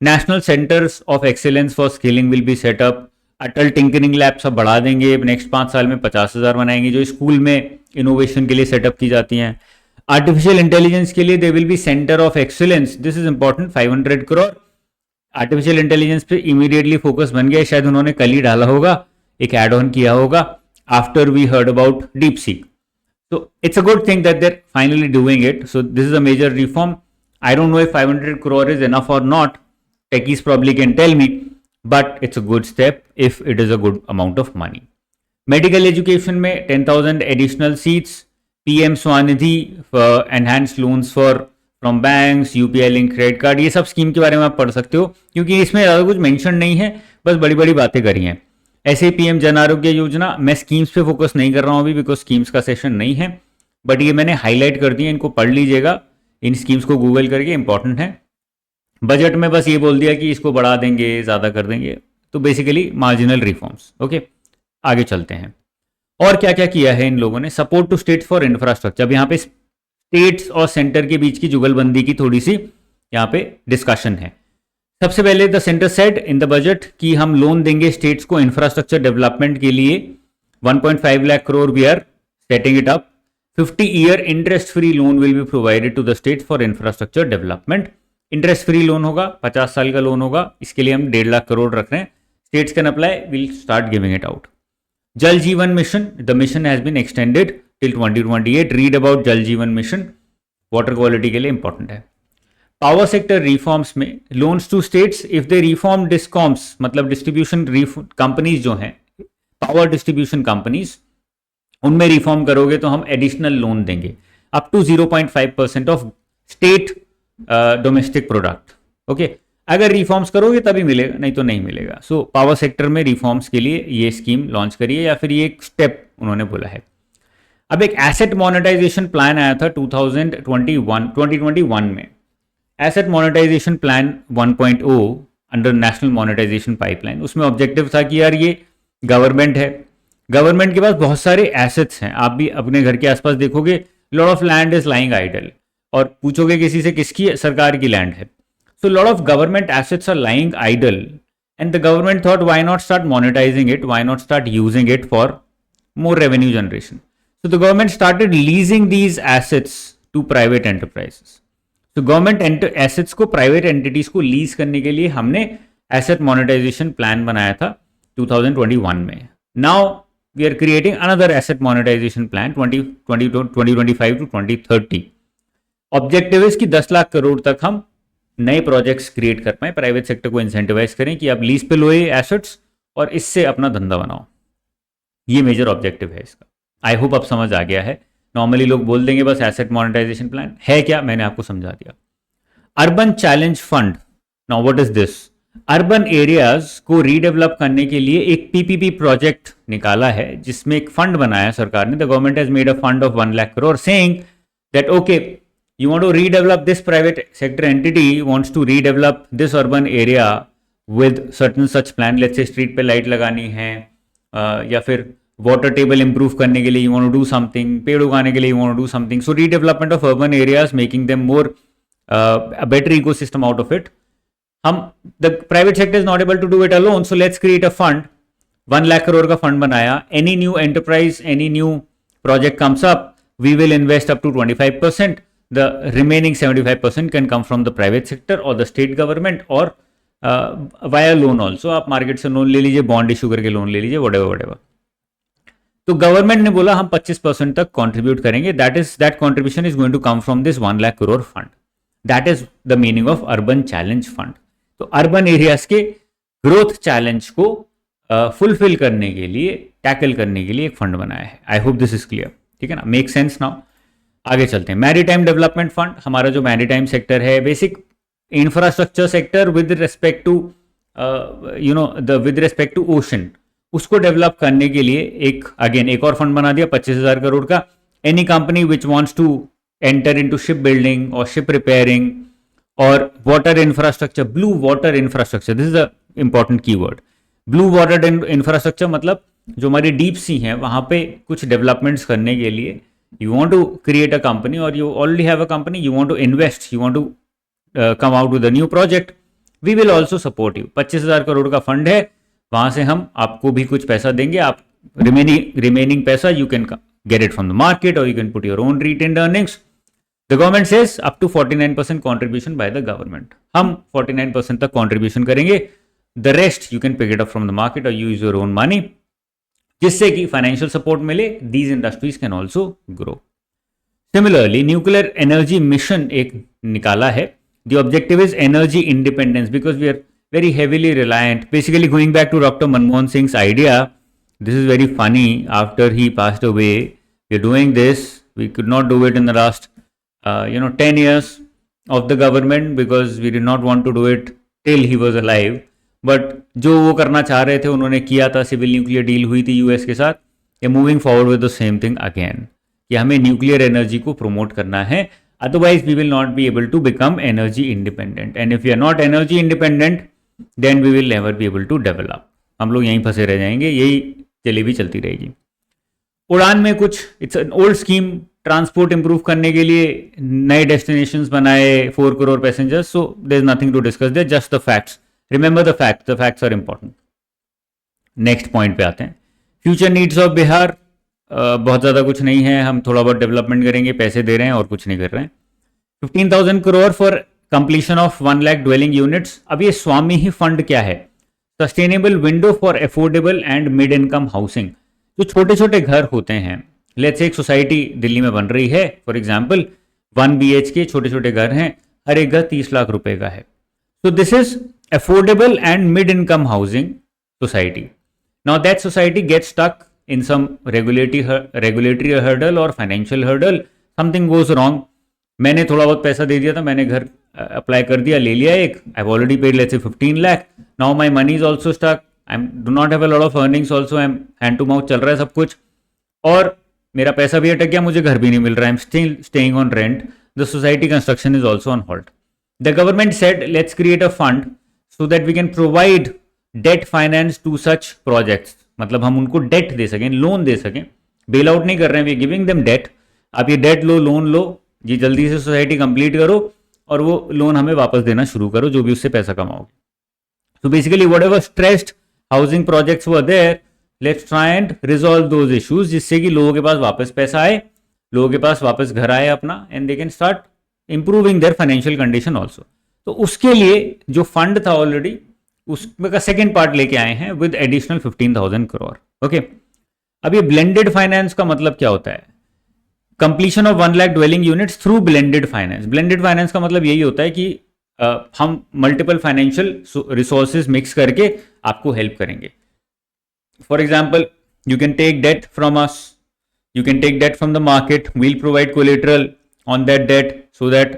National centres of excellence for skilling will be set up. Atal tinkering lab सब बढ़ा देंगे, नेक्स्ट 5 साल में 50,000 बनाएंगे जो स्कूल में इनोवेशन के लिए सेटअप की जाती हैं। आर्टिफिशियल इंटेलिजेंस के लिए they will be centre of excellence, this is important, 500 crore. Artificial intelligence पे इमीडिएटली फोकस बन गया, शायद उन्होंने कल ही डाला होगा, एक एड ऑन किया होगा after we heard about DeepSeek. So it's a good thing that they're finally doing it. So this is a major reform. I don't know if 500 crore is enough or not. Techies probably can tell me, but it's a good step if it is a good amount of money. Medical education में 10,000 additional seats, PM Swanidhi for enhanced loans for from banks, UPI link credit card, ये सब scheme के बारे में आप पढ़ सकते हो, क्योंकि इसमें ज़्यादा कुछ मेंशन नहीं है, बस बड़ी बड़ी बातें करी हैं। ऐसे पीएम जन आरोग्य योजना, मैं स्कीम्स पे फोकस नहीं कर रहा हूँ अभी बिकॉज स्कीम्स का सेशन नहीं है, बट ये मैंने हाईलाइट कर दिया, इनको पढ़ लीजिएगा, इन स्कीम्स को गूगल करके, इंपॉर्टेंट है। बजट में बस ये बोल दिया कि इसको बढ़ा देंगे, ज़्यादा कर देंगे, तो बेसिकली मार्जिनल रिफॉर्म्स। ओके, आगे चलते हैं। और क्या क्या किया है इन लोगों ने, support to states for infrastructure. अब यहाँ पे स्टेट्स और सेंटर के बीच की जुगलबंदी की थोड़ी सी यहाँ पे डिस्कशन है। सबसे पहले the centre said in the budget कि हम लोन देंगे स्टेट्स को इंफ्रास्ट्रक्चर डेवलपमेंट के लिए, 1.5 lakh crore we are setting it up. 50-year interest free loan will be provided to the states for infrastructure development. Interest free loan होगा, 50 साल का loan होगा, इसके लिए हम 1.5 लाख करोड़ रख रहे हैं। States can apply, will start giving it out. Jal Jeevan mission, the mission has been extended till 2028। Read about Jal Jeevan mission, water quality के लिए इंपॉर्टेंट है। पावर सेक्टर रिफॉर्म्स में loans to states if they reform discoms, मतलब distribution companies जो हैं, power distribution companies, उनमें reform करोगे तो हम एडिशनल लोन देंगे up to 0.5% of state domestic product. Okay, अगर रिफॉर्म्स करोगे तभी मिलेगा, नहीं तो नहीं मिलेगा। सो पावर सेक्टर में रिफॉर्म्स के लिए ये स्कीम लॉन्च करिए, या फिर ये एक स्टेप उन्होंने बोला है। अब एक एसेट मोनेटाइजेशन प्लान आया था 2021 में, asset monetisation plan 1.0 under national monetisation pipeline. उसमें ऑब्जेक्टिव था कि यार ये गवर्नमेंट है, गवर्नमेंट के पास बहुत सारे एसेट्स हैं, आप भी अपने घर के आसपास देखोगे, lot of land is lying idle, और पूछोगे किसी से किसकी, सरकार की लैंड है। So a lot of government assets are lying idle, and the government thought, why not start monetizing it? Why not start using it for more revenue generation? So the government started leasing these assets to private enterprises. So government assets को private entities को lease करने के लिए हमने asset monetization plan बनाया था 2021 में. Now we are creating another asset monetization plan 2025 to 2030. Objective है कि 10 लाख करोड़ तक हम नए प्रोजेक्ट्स क्रिएट कर पाए, प्राइवेट सेक्टर को इंसेंटिवाइज करें कि आप लीज पे लो ये एसेट्स और इससे अपना धंधा बनाओ। ये मेजर ऑब्जेक्टिव है इसका। आई होप आप समझ आ गया है। नॉर्मली लोग बोल देंगे बस एसेट मोनेटाइजेशन प्लान है क्या, मैंने आपको समझा दिया। Urban challenge fund, now what is this? Urban areas को रीडेवलप करने के लिए एक पीपीपी प्रोजेक्ट निकाला है, जिसमें एक फंड बनाया सरकार ने। The government has made a fund of 1 lakh crore saying that okay, you want to redevelop this private sector entity wants to redevelop this urban area with certain such plan, let's say street पे light लगानी है, या फिर water table improve करने के लिए you want to do something, पेड़ उगाने के लिए you want to do something. So redevelopment of urban areas, making them more a better ecosystem out of it. The private sector is not able to do it alone, so let's create a fund. 1 lakh crore का fund बनाया. Any new enterprise, any new project comes up, we will invest up to 25%. The remaining 75% can come from the private sector or the state government or via loan also. आप market से loan ले लीजिए, bond issue करके loan ले लीजिए, whatever. तो government ने बोला हम 25% तक कंट्रीब्यूट करेंगे. that contribution is going to come from this 1 lakh crore fund. That is the meaning of urban challenge fund. तो अर्बन एरियाज के ग्रोथ चैलेंज को फुलफिल करने के लिए, टैकल करने के लिए एक फंड बनाया है. आई होप दिस इज क्लियर. ठीक है ना, मेक सेंस नाउ. आगे चलते हैं. मैरीटाइम डेवलपमेंट फंड, हमारा जो मैरीटाइम सेक्टर है, basic infrastructure sector with respect to with respect to ocean, उसको डेवलप करने के लिए एक और फंड बना दिया 25,000 करोड़ का. Any company which wants to enter into ship building और शिप रिपेयरिंग और water infrastructure, blue water infrastructure, this is a important keyword. Blue water infrastructure मतलब जो हमारी डीप सी हैं वहां पे कुछ डेवलपमेंट्स करने के लिए you want to create a company or you already have a company, you want to invest, you want to come out with a new project, we will also support you. 25,000 crore का fund है, वहां से हम आपको भी कुछ पैसा देंगे. आप remaining पैसा you can get it from the market or you can put your own retained earnings. The government says up to 49% contribution by the government. हम 49% तक contribution करेंगे, the rest you can pick it up from the market or use your own money, जिससे कि financial support मिले. These industries can also grow. Similarly nuclear energy mission एक निकाला है. The objective is energy independence because we are very heavily reliant. Basically going back to doctor Manmohan Singh idea, this is very funny. After he passed away we are doing this. We could not do it in the last 10 years. Of the government because we did not want to do it till he was alive, but जो वो करना चाह रहे थे उन्होंने किया था, civil nuclear deal हुई थी यूएस के साथ। ये moving forward with the same thing again कि हमें न्यूक्लियर एनर्जी को प्रमोट करना है, otherwise we will not be able to become energy independent, and if you are not energy independent then we will never be able to develop. हम लोग यहीं फंसे रह जाएंगे, यही जलेबी चलती रहेगी। उड़ान में कुछ, it's an old scheme, transport improve करने के लिए नए डेस्टिनेशंस बनाए, 4 crore passengers, so there is nothing to discuss, there just the facts, remember the facts are important. Next point पे आते हैं, फ्यूचर नीड्स ऑफ बिहार। बहुत ज़्यादा कुछ नहीं है, हम थोड़ा बहुत डेवलपमेंट करेंगे, पैसे दे रहे हैं और कुछ नहीं कर रहे हैं। 15,000 crore for completion of 1 lakh dwelling units. अब ये स्वामी ही फंड क्या है? Sustainable window for affordable and mid income housing. जो छोटे छोटे घर होते हैं, लेट्स से एक सोसाइटी दिल्ली में बन रही है, फॉर एग्जाम्पल 1 BHK छोटे छोटे घर हैं, हर एक घर 30 लाख रुपए का है। So this is affordable and mid-income housing society. Now that society gets stuck in some regulatory hurdle or financial hurdle. Something goes wrong. मैंने थोड़ा बहुत पैसा दे दिया था, मैंने घर अप्लाई कर दिया, ले लिया एक, I've already paid let's say 15 lakh. Now my money is also stuck. I do not have a lot of earnings also. I'm hand to mouth चल रहा है सब कुछ, और मेरा पैसा भी अटक गया, मुझे घर भी नहीं मिल रहा है. I'm still staying on rent. The society construction is also on hold. The government said, let's create a fund so that we can provide debt finance to such projects. मतलब हम उनको डेट दे सकें, लोन दे सकें, bail out नहीं कर रहे हैं, we giving them date. आप ये डेट लो, लोन लो जी, जल्दी से सोसाइटी कंप्लीट करो और वो लोन हमें वापस देना शुरू करो, जो भी उससे पैसा कमाओगे. So basically whatever stressed housing projects were there, let's try and resolve those issues, जिससे कि लोगों के पास वापस पैसा आए, लोगों के पास वापस घर आए अपना, and they can start improving there financial condition also. तो उसके लिए जो फंड था ऑलरेडी, उसका सेकेंड पार्ट लेके आए हैं विद एडिशनल 15,000 करोड़. ओके, अब ये ब्लेंडेड फाइनेंस का मतलब क्या होता है? Completion of 1 lakh dwelling units through blended finance. Blended finance का मतलब यही होता है कि हम मल्टीपल फाइनेंशियल रिसोर्सेज मिक्स करके आपको हेल्प करेंगे. For example, you can take debt from us, you can take debt from the market, we'll provide collateral on that debt so that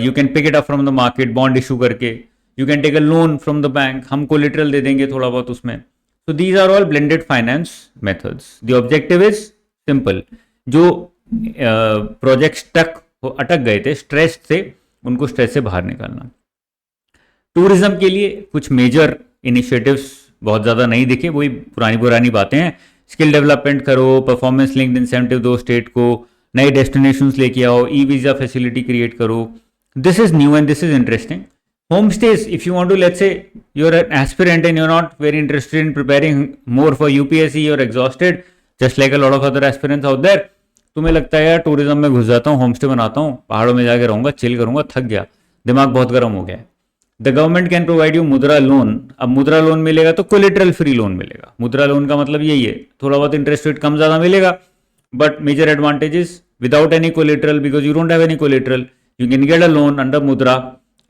you can pick it up from the market, bond issue करके. You can take a loan from the bank, हम collateral दे देंगे थोड़ा बहुत उसमें. So these are all blended finance methods. The objective is simple. जो projects अटक गए थे, स्ट्रेस से, उनको स्ट्रेस से बाहर निकालना. टूरिज्म के लिए कुछ मेजर इनिशिएटिव्स बहुत ज़्यादा नहीं दिखे, वही पुरानी पुरानी बातें हैं. स्किल डेवलपमेंट करो, परफॉर्मेंस लिंक्ड इंसेंटिव दो स्टेट को, नए डेस्टिनेशंस लेके आओ, ई वीज़ा फैसिलिटी क्रिएट करो. This is new and this is interesting. Home stays, if you want to, let's say you are an aspirant and you are not very interested in preparing more for UPSC, you are exhausted just like a lot of other aspirants out there. तुम्हें लगता है यार tourism में घुस जाता हूँ, home stay बनाता हूँ, पहाड़ों में जाकर रहूँगा, चिल करूँगा, थक गया, दिमाग बहुत गर्म हो गया है. The government can provide you मुद्रा लोन. अब मुद्रा लोन मिलेगा तो कोलेटरल फ्री लोन मिलेगा. मुद्रा लोन का मतलब यही है, थोड़ा बहुत इंटरेस्ट रेट कम ज़्यादा मिलेगा, but major advantages without any collateral, because you don't have any collateral, you can get a loan under Mudra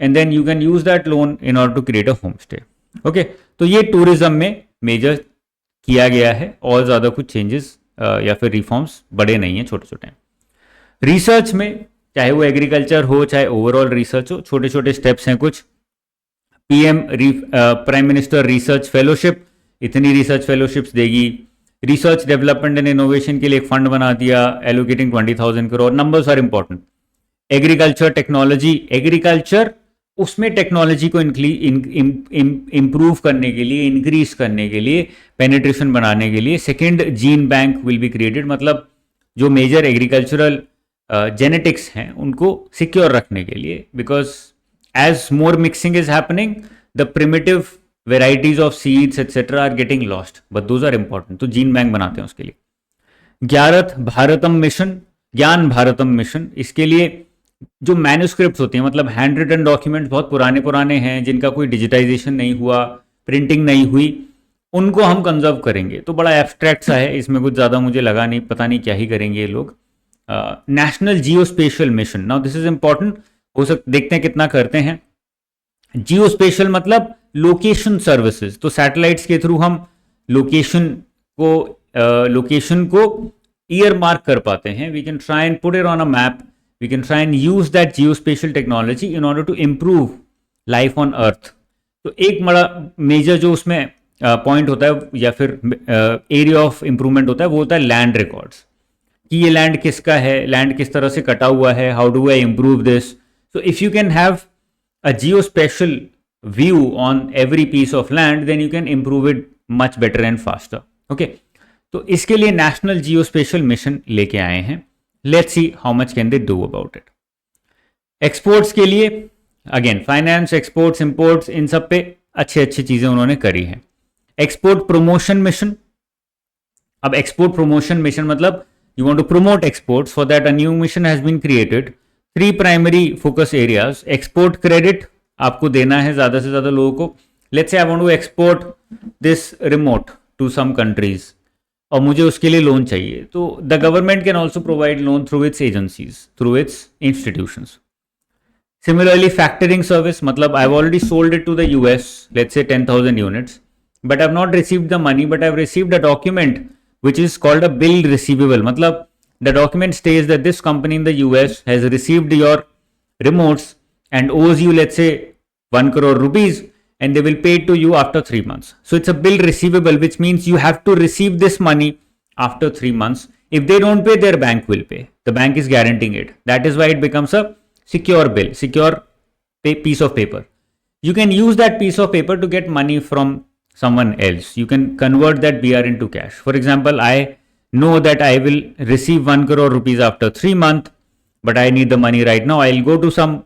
and then you can use that loan in order to create a home stay. Okay, तो ये tourism में major किया गया है, और ज़्यादा कुछ changes या फिर रिफॉर्म्स बड़े नहीं हैं, छोटे छोटे हैं. रिसर्च में, चाहे वो एग्रीकल्चर हो, चाहे ओवरऑल रिसर्च हो, छोटे छोटे स्टेप्स हैं कुछ. PM prime minister research fellowship, इतनी रिसर्च फेलोशिप्स देगी. रिसर्च डेवलपमेंट एंड इनोवेशन के लिए एक फंड बना दिया, allocating 20,000 crore. Numbers are important. Agriculture technology, agriculture, उसमें टेक्नोलॉजी को इंप्रूव करने के लिए, इंक्रीज करने के लिए, पेनिट्रेशन बनाने के लिए second gene bank will be created. मतलब जो मेजर एग्रीकल्चरल जेनेटिक्स हैं उनको सिक्योर रखने के लिए, because as more mixing is happening, the primitive varieties of seeds etc are getting lost, but those are important. तो जीन बैंक बनाते हैं उसके लिए. भारतम मिशन, ज्ञान भारतम मिशन, इसके लिए जो मैन्यूस्क्रिप्ट होते हैं, मतलब हैंड रिटन डॉक्यूमेंट्स बहुत पुराने पुराने हैं, जिनका कोई डिजिटाइजेशन नहीं हुआ, प्रिंटिंग नहीं हुई, उनको हम कंजर्व करेंगे. तो बड़ा एब्स्ट्रैक्ट सा है, इसमें कुछ ज़्यादा मुझे लगा नहीं, पता नहीं क्या ही करेंगे ये लोग. National geo spatial mission, now this is important. हो सकता, देखते हैं कितना करते हैं. जियो स्पेशल मतलब लोकेशन सर्विसेज. तो सैटेलाइट्स के थ्रू हम लोकेशन को ईयर मार्क कर पाते हैं. We can try and put it on a map we can try and use that geospatial technology in order to improve life on earth. तो एक बड़ा मेजर जो उसमें पॉइंट होता है या फिर एरिया ऑफ इंप्रूवमेंट होता है वो होता है लैंड रिकॉर्ड्स, कि ये लैंड किसका है, लैंड किस तरह से कटा हुआ है, how do I improve this. So if you can have a geospatial view on every piece of land then you can improve it much better and faster. Okay, तो इसके लिए नेशनल जियोस्पेशल मिशन लेके आए हैं. Let's see how much can they do about it. Exports के लिए again finance, exports, imports, इन सब पे अच्छी अच्छी चीजें उन्होंने करी हैं. Export promotion mission. अब एक्सपोर्ट प्रमोशन मिशन मतलब you want to promote exports. For that a new mission has been created. 3 primary focus areas. Export credit आपको देना है ज़्यादा से ज़्यादा लोगों को. Let's say I want to export this remote to some countries और मुझे उसके लिए लोन चाहिए, तो the government can also provide loan through its agencies, through its institutions. Similarly, factoring service मतलब I've already sold it to the US, let's say 10,000 units, but I've not received the money, but I've received a document which is called a bill receivable. मतलब the document states that this company in the US has received your remotes and owes you, let's say, 1 crore rupees, and they will pay it to you after 3 months. So it's a bill receivable, which means you have to receive this money after 3 months. If they don't pay, their bank will pay. The bank is guaranteeing it. That is why it becomes a secure bill, secure piece of paper. You can use that piece of paper to get money from someone else. You can convert that BR into cash. For example, I know that I will receive 1 crore rupees after 3 months, but I need the money right now. I'll go to some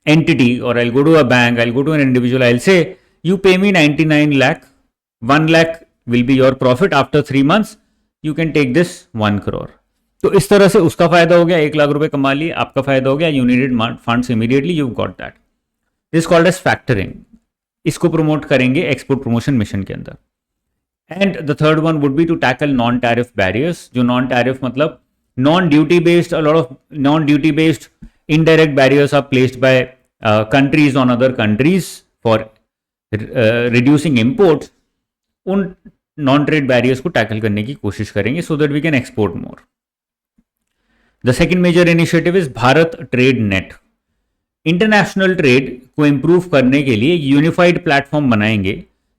entity or I'll go to a bank, I'll go to an individual, I'll say, you pay me 99 lakh, 1 lakh will be your profit after 3 months, you can take this 1 crore. तो इस तरह से उसका फायदा हो गया, 1 लाख रुपए कमा लिए, आपका फायदा हो गया, you needed funds immediately, you've got that. This is called as factoring. इसको प्रमोट करेंगे एक्सपोर्ट प्रमोशन मिशन के अंदर. And the third one would be to tackle non tariff barriers. जो नॉन टैरिफ मतलब non duty based, a lot of non duty based indirect barriers are placed by countries on other countries for reducing imports. उन non trade barriers को tackle करने की कोशिश करेंगे so that we can export more. The second major initiative is Bharat trade net. International trade को improve करने के लिए यूनिफाइड प्लेटफॉर्म बनाएंगे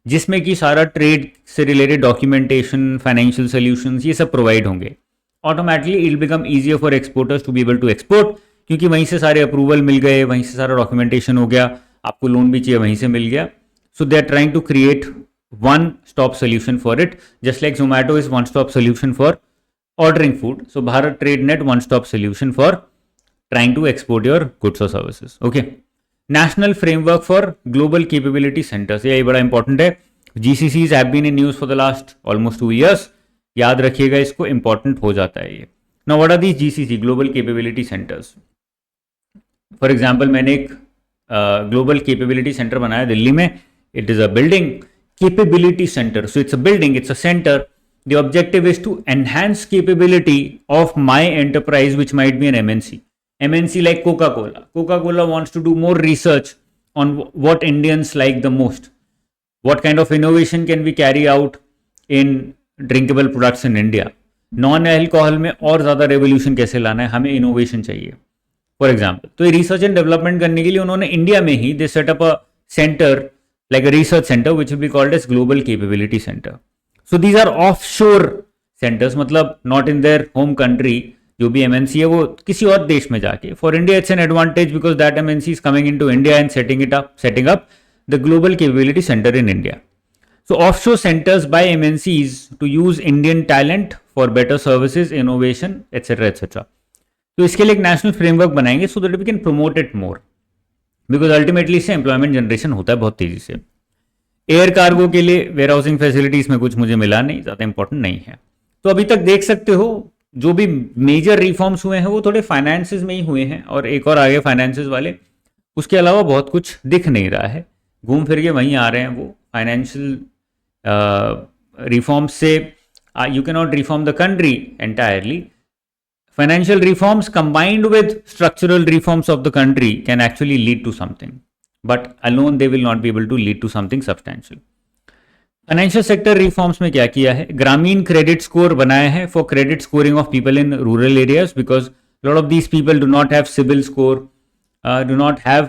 जिसमें कि सारा ट्रेड से रिलेटेड डॉक्यूमेंटेशन, फाइनेंशियल सॉल्यूशंस ये सब प्रोवाइड होंगे. Automatically it become easier for exporters to be able to export, क्योंकि वहीं से सारे अप्रूवल मिल गए, वहीं से सारा डॉक्यूमेंटेशन हो गया, आपको लोन भी चाहिए वहीं से मिल गया. So they are trying to create one stop solution for it, just like Zomato is one stop solution for ordering food. So Bharat Trade Net one stop solution for trying to export your goods or services. Okay. National framework for global capability centers. ये बड़ा important है. GCCs have been in news for the last almost 2 years. याद रखिएगा इसको, important हो जाता है ये. Now what are these GCC, global capability centers? For example, मैंने एक global capability center बनाया दिल्ली में. It is a building capability center. So it's a building, it's a center. The objective is to enhance capability of my enterprise, which might be an MNC. MNC like Coca-Cola. Coca-Cola wants to do more research on what Indians like the most. What kind of innovation can we carry out in drinkable products in India? Non-alcohol में और ज़्यादा revolution कैसे लाना है, हमें innovation चाहिए. For example, तो research and development करने के लिए उन्होंने इंडिया में ही they set up a center like a research center which will be called as Global Capability Center. So these are offshore centers, मतलब not in their home country. जो भी MNC है वो किसी और देश में जाके. For India it's an advantage because that MNC is coming into India and setting up the global capability center in India. So offshore centers by MNCs to use Indian talent for better services, innovation, etc. etc. तो इसके लिए एक national framework बनाएंगे so that we can promote it more. Because ultimately इससे employment generation होता है बहुत तेजी से. एयर कार्गो के लिए वेयर हाउसिंग फैसिलिटीज में कुछ मुझे मिला नहीं, ज़्यादा इंपॉर्टेंट नहीं है. तो अभी तक देख सकते हो जो भी मेजर रिफॉर्म्स हुए हैं वो थोड़े फाइनेंसेस में ही हुए हैं और एक और आगे फाइनेंसेस वाले. उसके अलावा बहुत कुछ दिख नहीं रहा है, घूम फिर के वहीं आ रहे हैं वो फाइनेंशियल रिफॉर्म्स से. You can not reform the country entirely. Financial reforms combined with structural reforms of the country can actually lead to something, but alone they will not be able to lead to something substantial. Financial sector reforms में क्या किया है, ग्रामीण credit score बनाया है for credit scoring of people in rural areas because lot of these people do not have CIBIL score, do not have,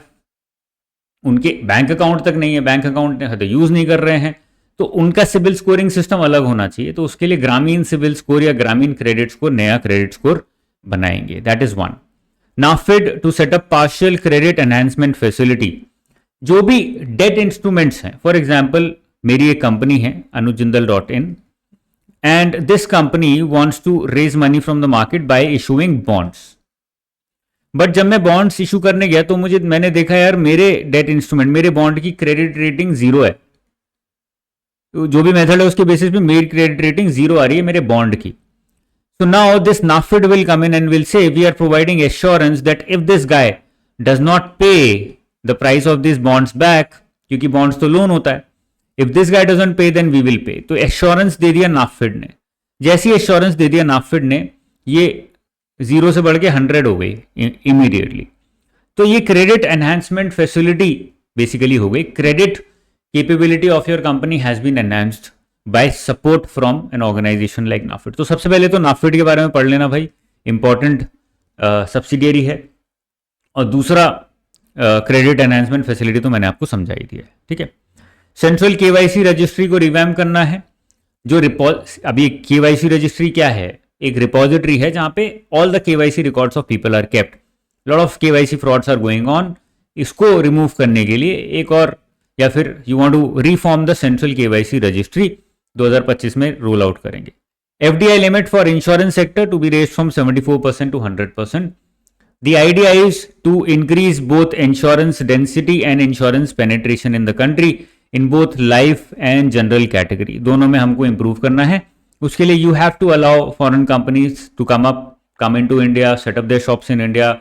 उनके bank account तक नहीं है, बैंक अकाउंट तो यूज नहीं कर रहे हैं, तो उनका सिबिल स्कोरिंग सिस्टम अलग होना चाहिए। तो उसके लिए ग्रामीण सिबिल स्कोर या ग्रामीण क्रेडिट स्कोर, नया क्रेडिट स्कोर बनाएंगे। That is one. NaBFID to set up partial credit enhancement facility. जो भी डेट इंस्ट्रूमेंट्स हैं, फॉर एग्जाम्पल मेरी एक कंपनी है anujjindal.in, and this company wants to raise money from the market by issuing bonds. But जब मैं bonds issue करने गया तो मैंने देखा यार मेरे डेट इंस्ट्रूमेंट, मेरे बॉन्ड की क्रेडिट रेटिंग 0 है। तो जो भी मेथड है उसके बेसिस पे मेरी क्रेडिट रेटिंग 0 आ रही है मेरे बॉन्ड की। So now this NAFID will come in and will say we are providing assurance that if this guy does not pay the price of these bonds back, क्योंकि bonds तो loan होता है, if this guy doesn't pay then we will pay। तो assurance दे दिया NAFID ने। जैसी assurance दे दिया NAFID ने, ये 0 से बढ़ के 100 हो गई immediately। तो ये क्रेडिट एनहांसमेंट फैसिलिटी बेसिकली हो गई। Credit capability of your company has been enhanced by support from an organisation like NaBFID. तो सबसे पहले तो नाफिड के बारे में पढ़ लेना भाई, इंपॉर्टेंट सब्सिडियरी है। और दूसरा क्रेडिट एनहांसमेंट फैसिलिटी तो मैंने आपको समझाई दी है, ठीक है। सेंट्रल केवाईसी रजिस्ट्री को रिवैम्प करना है। जो अभी केवाईसी रजिस्ट्री क्या है? एक रिपोजिटरी है जहां पे all the KYC records of people are kept. Lot of KYC frauds are going on. इसको रिमूव करने के लिए एक और, या फिर you want to reform the central KYC registry, 2025 में रोल आउट करेंगे। FDI limit for insurance sector to be raised from 74% to 100%। The idea is to increase both insurance density and insurance penetration in the country in both life and general category। दोनों में हमको improve करना है। उसके लिए you have to allow foreign companies to come into India, set up their shops in India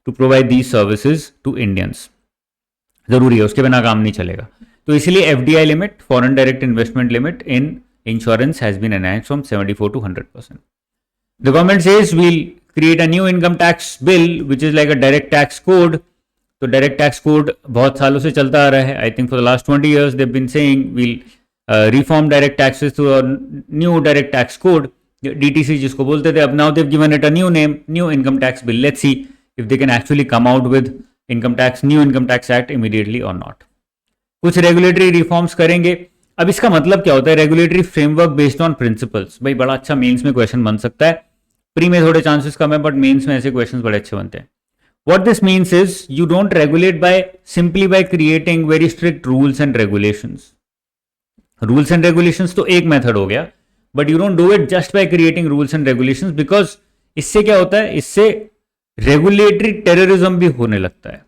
to provide these services to Indians। जरूरी है, उसके बिना काम नहीं चलेगा। तो इसलिए FDI limit, foreign direct investment limit in insurance has been enhanced from 74 to 100%। The government says we'll create a new income tax bill which is like a direct tax code. तो डायरेक्ट टैक्स कोड बहुत सालों से चलता आ रहा है। I think for the last 20 years they've been saying we'll reform direct taxes through a new direct tax code, DTC जिसको बोलते थे। अब now they've given it a new name, new income tax bill। Let's see if they can actually come out with new income tax act immediately or not। कुछ regulatory reforms करेंगे। अब इसका मतलब क्या होता है? Regulatory framework based on principles. भाई बड़ा अच्छा मेंस में क्वेश्चन बन सकता है, प्री में थोड़े चांसेस कम है, बट मेंस में ऐसे क्वेश्चंस बड़े अच्छे बनते हैं। What this means is you don't regulate simply by creating very strict rules and regulations. Rules and regulations तो एक मेथड हो गया, but you don't do it just by creating rules and regulations, because इससे क्या होता है? इससे regulatory terrorism भी होने लगता है,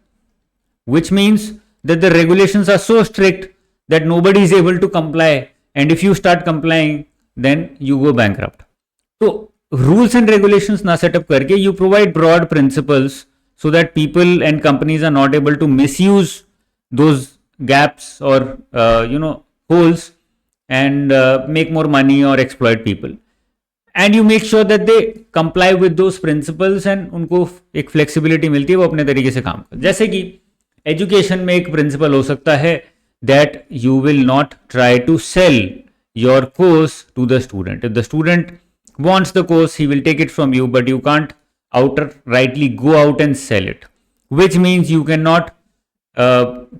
which means that the regulations are so strict that nobody is able to comply, and if you start complying then you go bankrupt। तो rules and regulations ना सेटअप करके you provide broad principles so that people and companies are not able to misuse those gaps or holes and make more money or exploit people, and you make sure that they comply with those principles and उनको एक flexibility मिलती है, वो अपने तरीके से काम कर। जैसे कि एजुकेशन में एक प्रिंसिपल हो सकता है that you will not try to sell your course to the student. If the student wants the course, he will take it from you, but you can't outrightly go out and sell it, which means you cannot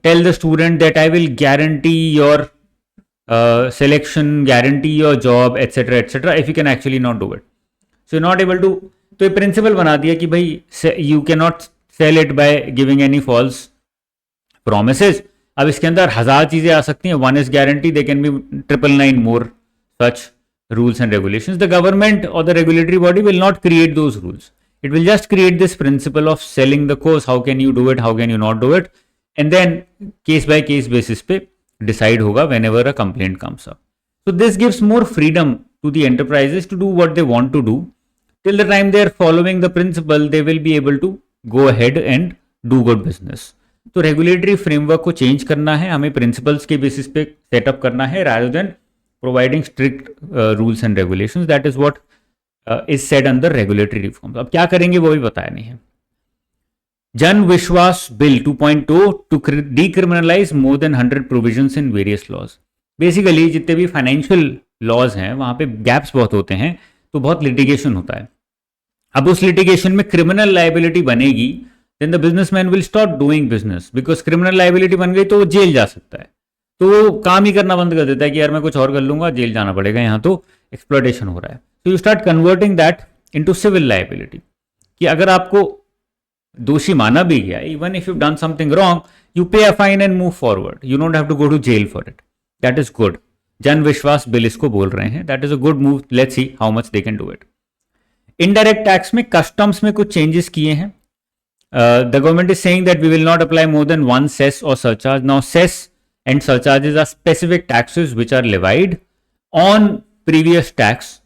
tell the student that I will guarantee your selection, guarantee your job, etc., if you can actually not do it। So you're not able to, तो ये principal बना दिया कि भाई you cannot sell it by giving any false promises। अब इसके अंदर 1000 चीजें आ सकती हैं। One is guarantee, they can be 999 more such rules and regulations। The government or the regulatory body will not create those rules, it will just create this principle of selling the course, how can you do it, how can you not do it, and then case by case basis पे decide होगा whenever a complaint comes up। So this gives more freedom to the enterprises to do what they want to do। Till the time they are following the principle, they will be able to go ahead and do good business। तो regulatory framework को change करना है, हमें principles के basis पे setup करना है, rather than providing strict rules and regulations। that is what is said under regulatory reforms। अब क्या करेंगे वो भी बताया नहीं है। जन Vishwas bill 2.2 to decriminalize more than 100 provisions in various laws। Basically जितने भी फाइनेंशियल लॉज हैं वहां पे गैप्स बहुत होते हैं, तो बहुत लिटिगेशन होता है। अब उस लिटिगेशन में क्रिमिनल लाइबिलिटी बनेगी, then the businessman will stop doing business, because criminal liability बन गई तो वो जेल जा सकता है, तो वो काम ही करना बंद कर देता है कि यार मैं कुछ और कर लूंगा, जेल जाना पड़ेगा, यहाँ तो एक्सप्लॉयटेशन हो रहा है। तो you start converting that into civil liability, कि अगर आपको दोषी माना भी गया, even if you done something wrong, you pay a fine and move forward, you don't have to go to jail for it. That is good. Jan Vishwas bill इसको बोल रहे हैं, that is a good move. Let's see how much they can do it. Indirect tax में customs में कुछ changes किए हैं। The government is saying that we will not apply more than one cess और surcharge. Now cess and surcharges are specific taxes which are levied on previous tax,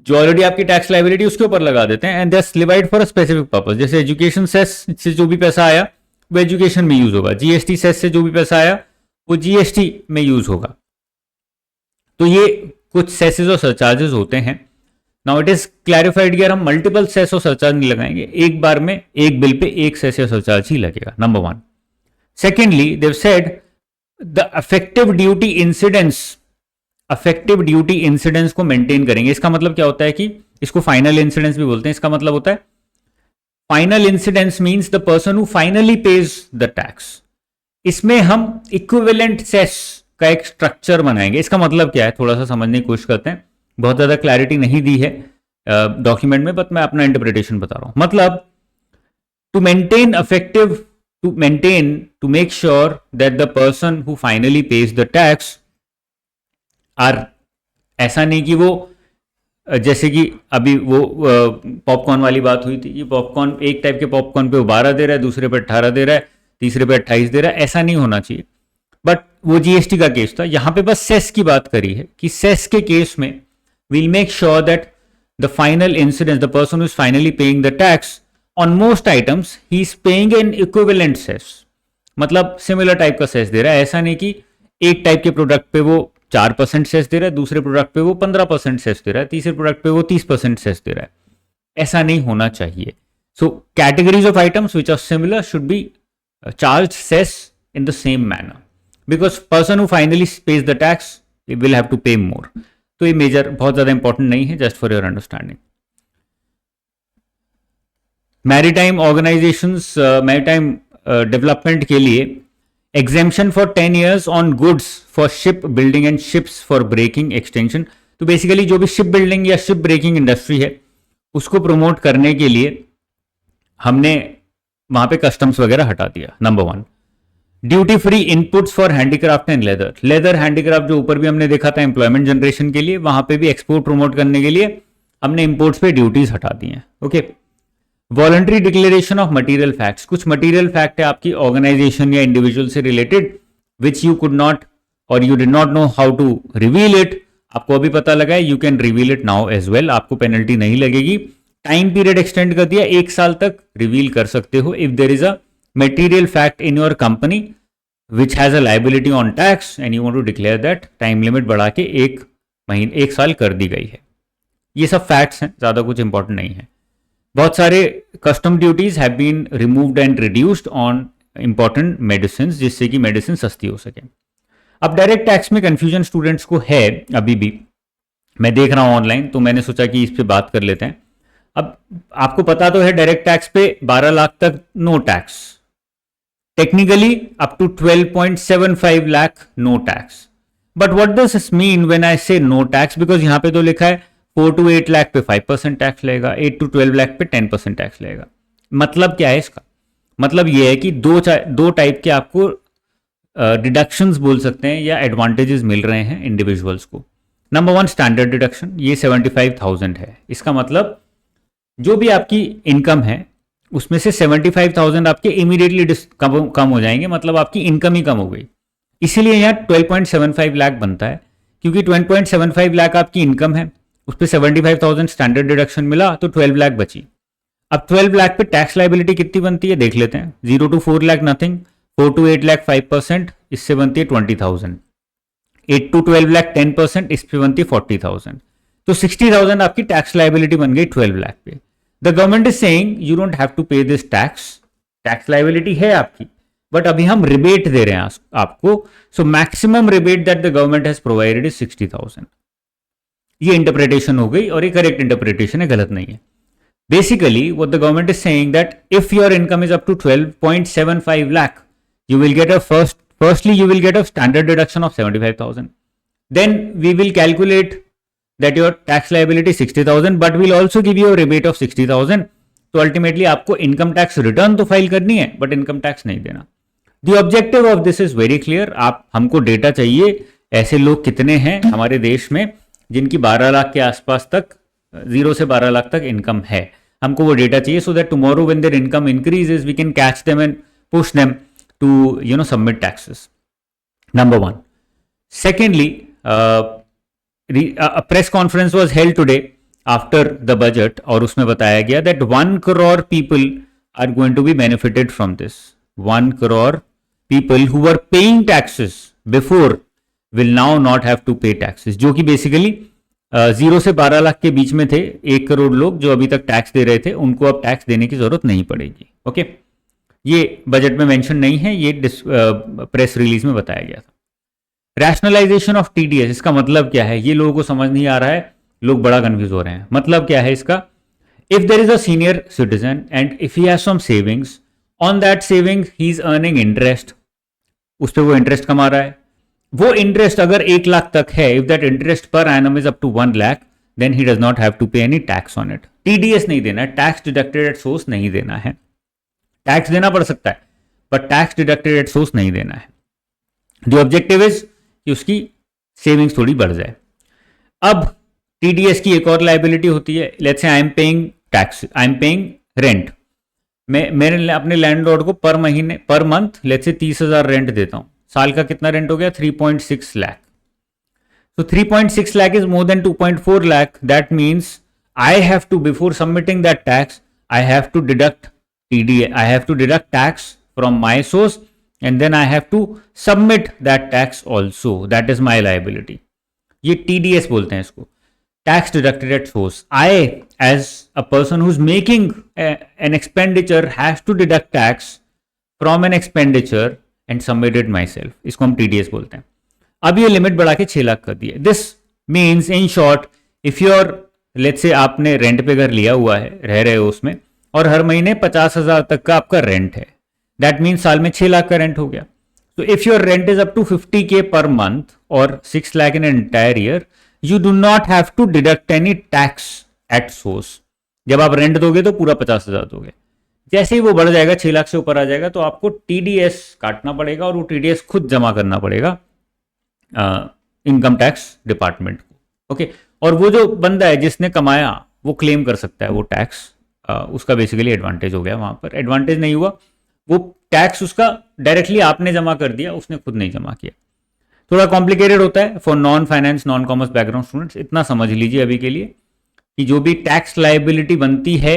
जो already आपकी tax liability उसके ऊपर लगा देते हैं, and thus levied for a specific purpose. जैसे education cess से जो भी पैसा आया वो एजुकेशन में यूज होगा, जीएसटी सेस से जो भी पैसा आया वो जीएसटी में यूज होगा। तो ये कुछ सेसेस और सरचार्जेस होते हैं। नाउ इट इज क्लैरिफाइड कि हम मल्टीपल सेस और सरचार्ज नहीं लगाएंगे, एक बार में एक बिल पे एक सेस या सरचार्ज ही लगेगा, number one. Secondly they've said the effective duty incidence को मेंटेन करेंगे। इसका मतलब क्या होता है कि इसको फाइनल इंसिडेंस भी बोलते हैं। इसका मतलब होता है final incidence means the person who finally pays the tax. इसमें हम इक्विवेलेंट सेस का एक स्ट्रक्चर बनाएंगे। इसका मतलब क्या है, थोड़ा सा समझने की कोशिश करते हैं। बहुत ज्यादा क्लैरिटी नहीं दी है डॉक्यूमेंट में, बट मैं अपना इंटरप्रिटेशन बता रहा हूं। मतलब to make sure that the person who finally pays the tax are, ऐसा नहीं कि वो जैसे कि अभी वो पॉपकॉर्न वाली बात हुई थी कि पॉपकॉर्न, एक टाइप के पॉपकॉर्न पे वो 12 दे रहा है, दूसरे पे 18 दे रहा है, तीसरे पे 28 दे रहा है, ऐसा नहीं होना चाहिए। बट वो जीएसटी का केस था, यहां पे बस सेस की बात करी है कि सेस के केस में we'll make sure that the final incidence, the person who is finally paying the tax on most items, he is paying an equivalent cess. मतलब सिमिलर टाइप का सेस दे रहा है। ऐसा नहीं कि एक टाइप के प्रोडक्ट पे वो 4% सेस दे रहा है, दूसरे प्रोडक्ट पे वो 15% सेस दे रहा है, तीसरे प्रोडक्ट पे वो 30% सेस दे रहा है। ऐसा नहीं होना चाहिए। So categories of items which are similar should be charge cess in the same manner, because person who finally pays the tax will have to pay more. तो ये मेजर बहुत ज्यादा इंपॉर्टेंट नहीं है, just for your understanding. Maritime organisations, maritime development के लिए exemption for 10 years on goods for ship building and ships for breaking extension. तो basically जो भी शिप बिल्डिंग या शिप ब्रेकिंग इंडस्ट्री है उसको प्रमोट करने के लिए हमने वहां पे कस्टम्स वगैरह हटा दिया, number one. Duty free inputs for handicraft and leather handicraft जो ऊपर भी हमने देखा था एम्प्लॉयमेंट जनरेशन के लिए, वहां पे भी एक्सपोर्ट प्रमोट करने के लिए हमने इंपोर्ट्स पे ड्यूटीज हटा दी हैं। Okay. Voluntary declaration of material facts, कुछ मटेरियल फैक्ट है आपकी ऑर्गेनाइजेशन या इंडिविजुअल से related which you could not और you did not know how to reveal it, आपको अभी पता लगा है, you can reveal it now as well, आपको पेनल्टी नहीं लगेगी। टाइम पीरियड एक्सटेंड कर दिया, 1 साल तक रिवील कर सकते हो if there is a material fact in your company which has a liability on tax and you want to declare that, time limit बढ़ा के 1 साल कर दी गई है। ये सब फैक्ट्स हैं, ज्यादा कुछ इंपॉर्टेंट नहीं है। बहुत सारे custom duties have been removed and reduced on important medicine, जिससे कि मेडिसिन सस्ती हो सके। अब डायरेक्ट टैक्स में कंफ्यूजन स्टूडेंट्स को है अभी भी, मैं देख रहा हूं ऑनलाइन, तो मैंने सोचा कि इस पे बात कर लेते हैं। अब आपको पता तो है डायरेक्ट टैक्स पे 12 लाख तक no tax, technically up to 12.75 lakh no tax, but what does this mean when I say no tax? because यहां पे तो लिखा है 4 to 8 लाख पे 5% टैक्स लगेगा, 8 to 12 लाख पे 10% टैक्स लगेगा। मतलब क्या है इसका? मतलब ये है कि दो टाइप के आपको डिडक्शंस बोल सकते हैं या एडवांटेजेस मिल रहे हैं इंडिविजुअल्स को। नंबर वन, स्टैंडर्ड डिडक्शन, ये 75,000 है। इसका मतलब जो भी आपकी इनकम है उसमें से 75,000 आपके इमीडिएटली कम हो जाएंगे, मतलब आपकी इनकम ही कम हो गई। इसीलिए यहाँ 12.75 लाख बनता है, क्योंकि 12.75 लाख आपकी इनकम है, उस पर 75,000 स्टैंडर्ड डिडक्शन मिला तो 12 लाख बची। अब 12 लाख पे टैक्स लाइबिलिटी कितनी बनती है देख लेते हैं। 0 to 4 lakh nothing, 4 to 8 lakh 5%, इससे बनती है 20,000। 8 to 12 लाख 10%, इस पे बनती है 40,000। तो 60,000 आपकी टैक्स लाइबिलिटी बन गई 12 लाख पे। The government is saying you don't have to pay this tax, tax liability है आपकी, बट अभी हम रिबेट दे रहे हैं आपको। So maximum rebate that the government has provided is 60,000। ये इंटरप्रिटेशन हो गई और ये करेक्ट इंटरप्रिटेशन है, गलत नहीं है। Basically, what the government is saying that if your income is up to 12.75 lakh, you will get firstly you will get a standard deduction of 75,000. Then we will calculate that your tax liability 60,000, but we'll also give you a rebate of 60,000. तो ultimately आपको income tax return तो file करनी है but income tax नहीं देना. The objective of this is very clear. आप हमको data चाहिए ऐसे लोग कितने हैं हमारे देश में जिनकी 12 लाख के आसपास तक 0 से 12 लाख तक इनकम है. हमको वो डेटा चाहिए so that tomorrow when their income increases we can catch them and push them to submit taxes. Number one. Secondly, a press conference was held today after the budget और उसमें बताया गया that 1 crore people are going to be benefited from this. 1 crore people who were paying taxes before will now not have to pay taxes, जो कि basically 0 से 12 लाख के बीच में थे. 1 करोड़ लोग जो अभी तक टैक्स दे रहे थे उनको अब टैक्स देने की जरूरत नहीं पड़ेगी. ओके, ये बजट में मेंशन नहीं है, ये प्रेस रिलीज में बताया गया था. रैशनलाइजेशन ऑफ टीडीएस, इसका मतलब क्या है ये लोगों को समझ नहीं आ रहा है, लोग बड़ा कंफ्यूज हो रहे हैं. मतलब क्या है इसका? If there is a senior citizen and if he has some savings, on that saving he is earning interest, उस पर वो इंटरेस्ट कमा रहा है. वो इंटरेस्ट अगर 1 लाख तक है, if that interest per annum is up to 1 lakh, then he does not have to pay any tax on it. TDS नहीं देना है, टैक्स डिडक्टेड एट सोर्स नहीं देना है. टैक्स देना पड़ सकता है but tax deducted at source नहीं देना है. द ऑब्जेक्टिव इज कि उसकी सेविंग्स थोड़ी बढ़ जाए. अब टीडीएस की एक और लाइबिलिटी होती है. Let's say I am paying tax, I am paying rent. मैंने अपने लैंडलॉर्ड को पर महीने per month let's say 30,000 rent देता हूं. साल का कितना रेंट हो गया? 3.6 lakh. So 3.6 lakh is more than 2.4 lakh. That means I have to, before submitting that tax, I have to deduct TDA. I have to deduct tax from my source and then I have to submit that tax also. That is my liability. ये TDS बोलते हैं इसको, tax deducted at source. I, as a person who's making an expenditure, has to deduct tax from an expenditure and submit it myself. इसको हम TDS बोलते हैं. अब ये लिमिट बढ़ा के 6 लाख कर दी है. This means in short, if you're let's say आपने रेंट पे घर लिया हुआ है, रह रहे हो उसमें, और हर महीने 50,000 तक का आपका रेंट है, दैट मीन्स साल में 6 लाख का रेंट हो गया. तो if your rent is up to 50K per month और 6 lakh in entire year, you do not have to deduct any tax at source. जब आप रेंट दोगे तो पूरा 50,000 दोगे. जैसे ही वो बढ़ जाएगा, 6 लाख से ऊपर आ जाएगा, तो आपको टीडीएस काटना पड़ेगा और वो टीडीएस खुद जमा करना पड़ेगा इनकम टैक्स डिपार्टमेंट को. ओके, और वो जो बंदा है जिसने कमाया वो क्लेम कर सकता है वो टैक्स. उसका बेसिकली एडवांटेज हो गया. वहां पर एडवांटेज नहीं हुआ, वो टैक्स उसका डायरेक्टली आपने जमा कर दिया, उसने खुद नहीं जमा किया. थोड़ा कॉम्प्लिकेटेड होता है for non finance non commerce background students. इतना समझ लीजिए अभी के लिए कि जो भी टैक्स लाइबिलिटी बनती है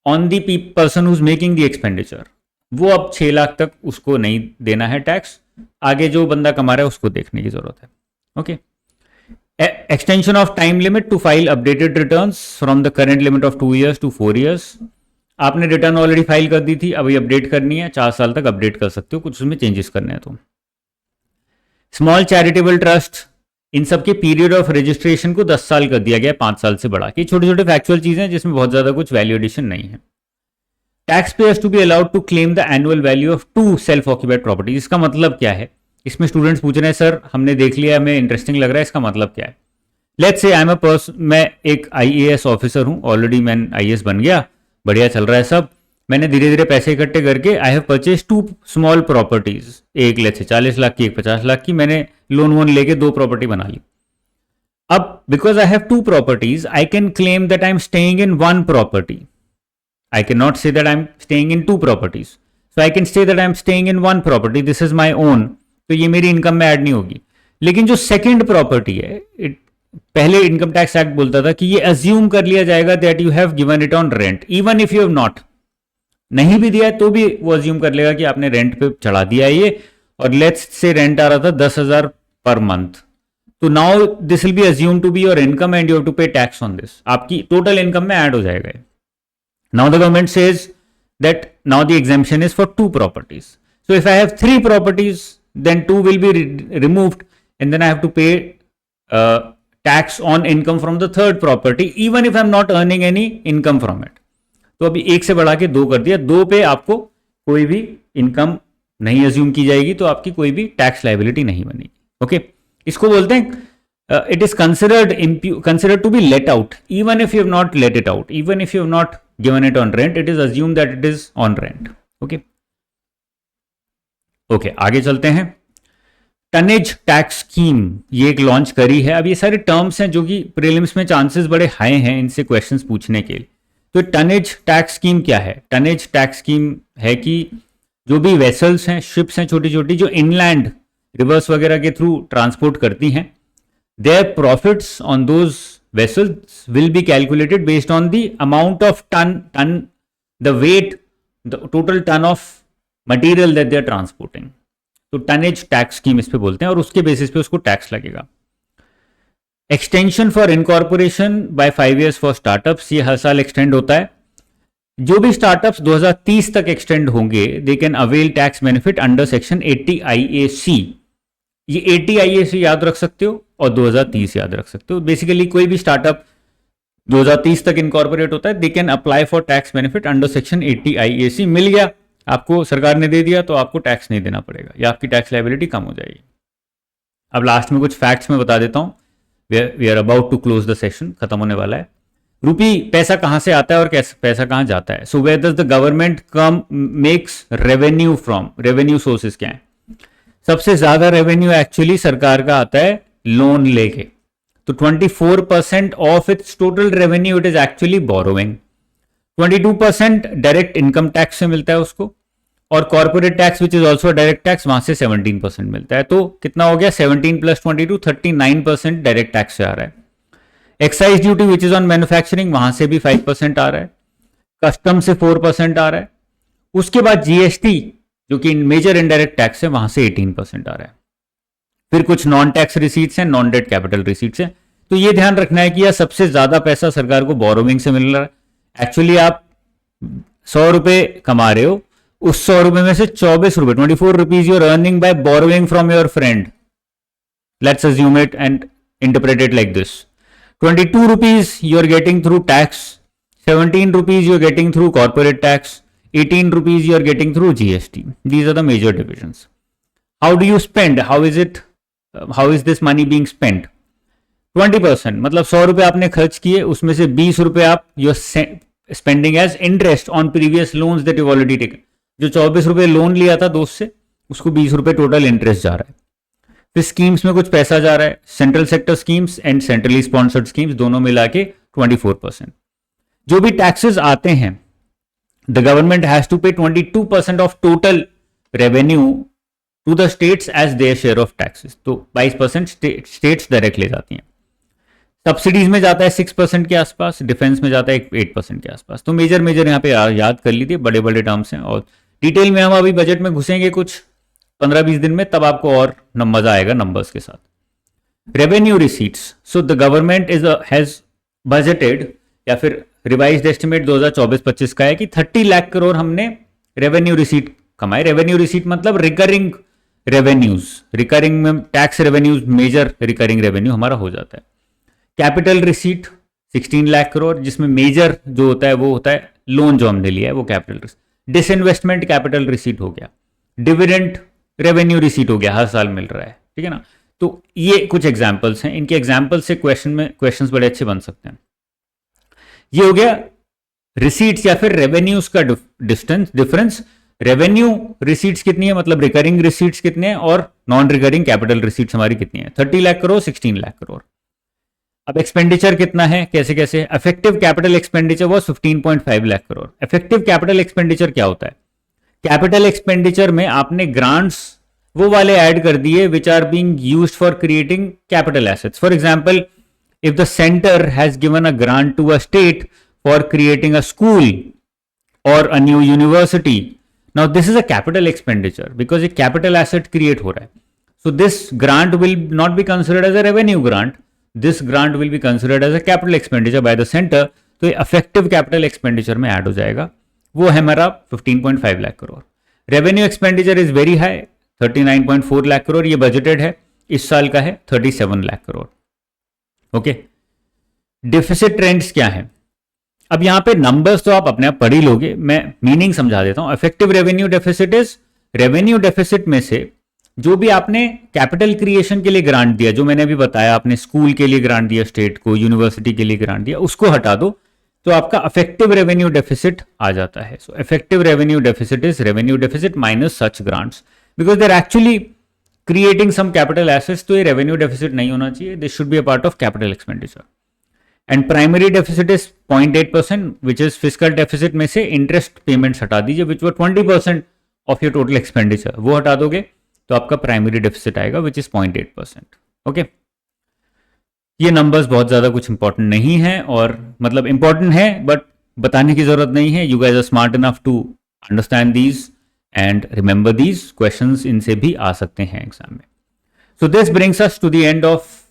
on the person who is making the expenditure, वो अब 6 लाख तक उसको नहीं देना है टैक्स. आगे जो बंदा कमा रहा है उसको देखने की जरूरत है. Okay, extension of time limit to file updated returns from the current limit of 2 years to 4 years. आपने रिटर्न ऑलरेडी फाइल कर दी थी, अभी अपडेट करनी है, 4 साल तक अपडेट कर सकते हो, कुछ उसमें चेंजेस करने हैं तो. स्मॉल चैरिटेबल ट्रस्ट, इन सब के पीरियड ऑफ रजिस्ट्रेशन को 10 साल कर दिया गया, 5 साल से बढ़ा के. छोटे छोटे फैक्चुअल चीजें हैं जिसमें बहुत ज्यादा कुछ वैल्यू एडिशन नहीं है. Tax payers to be allowed to claim the annual value of 2 self occupied properties. इसका मतलब क्या है? इसमें स्टूडेंट्स पूछ रहे हैं सर हमने देख लिया, हमें इंटरेस्टिंग लग रहा है, इसका मतलब क्या है? Let's say I am a person, मैं एक IAS ऑफिसर हूं, ऑलरेडी मैं IAS बन गया, बढ़िया चल रहा है सब. मैंने धीरे धीरे पैसे इकट्ठे करके I have purchase 2 small properties. एक लेट्स से 40 लाख की, एक 50 लाख की. मैंने लोन वोन लेके 2 प्रॉपर्टी बना ली. अब because I have 2 properties, I can claim that I am staying in 1 property. I cannot say that I'm staying in 2 properties. So I can say that I'm staying in 1 property. This is my own. तो ये मेरी income में add नहीं होगी. लेकिन जो second property है, पहले इनकम टैक्स एक्ट बोलता था कि ये अज्यूम कर लिया जाएगा that you have given it on rent, even if you have not. नहीं भी दिया है तो भी वो अज्यूम कर लेगा कि आपने रेंट पे चढ़ा दिया है ये. और लेट्स से रेंट आ रहा था 10,000 पर मंथ, तो now this will be assume to be your income and you have to pay tax on this. आपकी टोटल इनकम में ऐड हो जाएगा. Now the government says that now the exemption is for 2 properties. So if I have 3 properties, then 2 will be removed and then I have to pay tax on income from the third property, even if I'm not earning any income from it. तो अभी 1 से बढ़ा के 2 कर दिया, 2 पे आपको कोई भी इनकम नहीं अज्यूम की जाएगी, तो आपकी कोई भी टैक्स लाइबिलिटी नहीं बनेगी। ओके, इसको बोलते हैं it is considered to be let out even if you have not let it out, even if you have not given it on rent, it is assume that it is on rent. Okay okay, आगे चलते हैं। Tonnage tax scheme ये एक launch करी है। अब ये सारे टर्म्स हैं जो कि प्रीलिम्स में चांसेस बड़े हाई हैं इनसे क्वेश्चंस पूछने के लिए। तो टनेज टैक्स स्कीम क्या है? टनेज टैक्स स्कीम है कि जो भी वेसल्स हैं, शिप्स हैं छोटी छोटी, जो इनलैंड रिवर्स वगैरह के थ्रू ट्रांसपोर्ट करती हैं, their profits on those vessels will be calculated based on the amount of ton the weight, the total ton of material that they are transporting. तो टनेज टैक्स स्कीम इस पे बोलते हैं और उसके बेसिस पे उसको टैक्स लगेगा। Extension for incorporation by 5 years for startups, ये हर साल एक्सटेंड होता है। जो भी स्टार्टअप्स 2030 तक एक्सटेंड होंगे, they can avail tax benefit under section 80 IAC। ये 80 IAC याद रख सकते हो और 2030 याद रख सकते हो। बेसिकली कोई भी स्टार्टअप 2030 तक इनकॉर्पोरेट होता है, they can apply for tax benefit under section 80 IAC। मिल गया आपको, सरकार ने दे दिया तो आपको टैक्स नहीं देना पड़ेगा या आपकी टैक्स लायबिलिटी कम हो जाएगी। अब लास्ट में कुछ फैक्ट्स में बता देता हूं। We are about to close the session, खत्म होने वाला है। रूपी पैसा कहां से आता है और कैसे पैसा कहां जाता है? So where does the government come makes revenue from? Revenue sources क्या है? सबसे ज्यादा रेवेन्यू एक्चुअली सरकार का आता है लोन लेके। तो 24% of its total revenue it is actually borrowing. 22% direct income tax से मिलता है उसको, और corporate tax which is also direct tax, वहां से 17% मिलता है। तो कितना हो गया? 17 + 22 39% डायरेक्ट टैक्स से आ रहा है। Excise duty which is on manufacturing, वहां से भी 5% आ रहा है। कस्टम से 4% आ रहा है। उसके बाद जीएसटी जो कि मेजर इनडायरेक्ट टैक्स है, वहां से 18% आ रहा है। फिर कुछ नॉन टैक्स रिसीट्स हैं, नॉन डेट कैपिटल रिसीट्स हैं। तो ये ध्यान रखना है कि यह सबसे ज्यादा पैसा सरकार को बोरोइंग से मिल रहा है। एक्चुअली आप 100 रुपए कमा रहे हो, उस 100 रुपए में से 24 रुपए 24 rupees your earning by borrowing from your friend. Let's assume it and interpret it like this. 22 rupees you are getting through tax, 17 rupees you are getting through corporate tax, 18 rupees you are getting through GST. These are the major divisions. How do you spend? How is this money being spent? 20%, मतलब 100 रुपए आपने खर्च किए, उसमें से 20 रुपए आप you are spending as interest on previous loans that you already taken. जो 24 रुपए लोन लिया था दोस्त से, उसको 20 रुपए टोटल इंटरेस्ट जा रहा है। फिर स्कीम्स में कुछ पैसा जा रहा है, central sector schemes and centrally sponsored schemes दोनों मिला के 24%। जो भी टैक्सेस आते हैं, the government has to pay 22% of total revenue to the states as their share of taxes. तो 22% स्टेट्स डायरेक्ट ले जाती हैं। सब्सिडीज में जाता है 6% के आसपास, डिफेंस में जाता है 8% के आसपास। तो मेजर यहाँ पे याद कर लीजिए, बड़े बड़े टर्म्स हैं। और डिटेल में हम अभी बजट में घुसेंगे कुछ 15-20 दिन में, तब आपको और मजा आएगा नंबर्स के साथ। Revenue receipts, so the government has budgeted, या फिर रिवाइज्ड एस्टिमेट 2024-25 का है कि 30 लाख करोड़ हमने रेवेन्यू रिसीट कमाए। रेवेन्यू रिसीट मतलब रिकरिंग रेवेन्यूज, रिकरिंग में tax revenues, major recurring revenue हमारा हो जाता है। कैपिटल रिसीट 16 लाख करोड़, जिसमें मेजर जो होता है वो होता है लोन जो हमने लिया है, वो capital receipt. Disinvestment capital receipt हो गया। डिविडेंड रेवेन्यू रिसीट हो गया, हर साल मिल रहा है, ठीक है ना। तो ये कुछ एग्जांपल्स हैं, इनके एग्जांपल से क्वेश्चंस बड़े अच्छे बन सकते हैं। ये हो गया रिसीट्स या फिर रेवेन्यूज का डिफरेंस। रेवेन्यू रिसीट्स कितनी है, मतलब रिकरिंग रिसीट्स कितने हैं, और नॉन रिकरिंग कैपिटल रिसीट्स हमारी कितनी है? 30 लाख करोड़, 16 लाख करोड़। अब एक्सपेंडिचर कितना है, कैसे कैसे? इफेक्टिव कैपिटल एक्सपेंडिचर वो 15.5 lakh crore. Effective capital expenditure क्या होता है? कैपिटल एक्सपेंडिचर में आपने ग्रांट्स वो वाले ऐड कर दिए which are being used for creating capital assets. For example, if the centre has given a grant to a state for creating a school और a new university, now this is a capital expenditure because a capital asset create हो रहा है। So this grant will not be considered as a revenue grant, this grant will be considered as a capital expenditure by the centre. तो ये effective capital expenditure में add हो जाएगा, वो है हमारा 15.5 lakh crore. Revenue expenditure is very high, 39.4 lakh crore, ये budgeted है, इस साल का है 37 lakh crore. Okay, deficit trends क्या है? अब यहाँ पे नंबर्स तो आप अपने आप पढ़ ही लोगे, मैं मीनिंग समझा देता हूं। Effective revenue deficit is revenue deficit में से जो भी आपने कैपिटल क्रिएशन के लिए ग्रांट दिया, जो मैंने अभी बताया, आपने स्कूल के लिए ग्रांट दिया, स्टेट को, यूनिवर्सिटी के लिए ग्रांट दिया, उसको हटा दो तो आपका इफेक्टिव रेवेन्यू डेफिसिट आ जाता है। So effective revenue deficit is revenue deficit minus such grants, because they are actually creating some capital assets, तो ये रेवेन्यू डेफिसिट नहीं होना चाहिए, this should be a part of capital expenditure. And primary deficit is 0.8%, which is physical deficit में से interest payments हटा दीजिए, which were 20% of your total expenditure, वो हटा दोगे तो आपका प्राइमरी डेफिसिट आएगा, विच इज 0.8%। ओके, ये नंबर्स बहुत ज्यादा कुछ इंपॉर्टेंट नहीं है, और मतलब इंपॉर्टेंट है बट बताने की जरूरत नहीं है। You guys are smart enough to understand these and remember these questions, इनसे भी आ सकते हैं एग्जाम में। So this brings us to the end of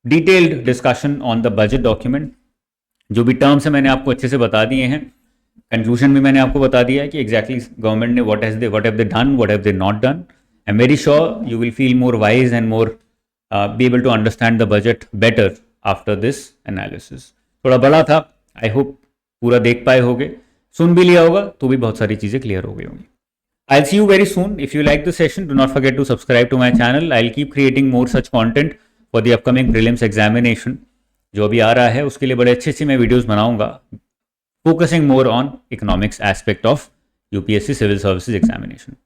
detailed discussion on the budget document. जो भी टर्म्स है मैंने आपको अच्छे से बता दिए हैं, कंक्लूजन भी मैंने आपको बता दिया है कि एग्जैक्टली गवर्नमेंट ने what have they done, what have they not done. I am very sure you will feel more wise and more be able to understand the budget better after this analysis. थोड़ा बड़ा था, I hope पूरा देख पाए होगे, सुन भी लिया होगा तो भी बहुत सारी चीजें क्लियर हो गई होंगी। I'll see you very soon. If you like the session, do not forget to subscribe to my channel. I'll keep creating more such content for the upcoming prelims examination. जो अभी आ रहा है उसके लिए बड़े अच्छे मैं वीडियोस बनाऊंगा, focusing more on economics aspect of UPSC Civil Services examination.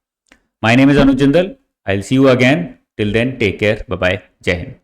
My name is Anuj Jindal. I'll see you again. Till then, take care. Bye bye. Jai Hind.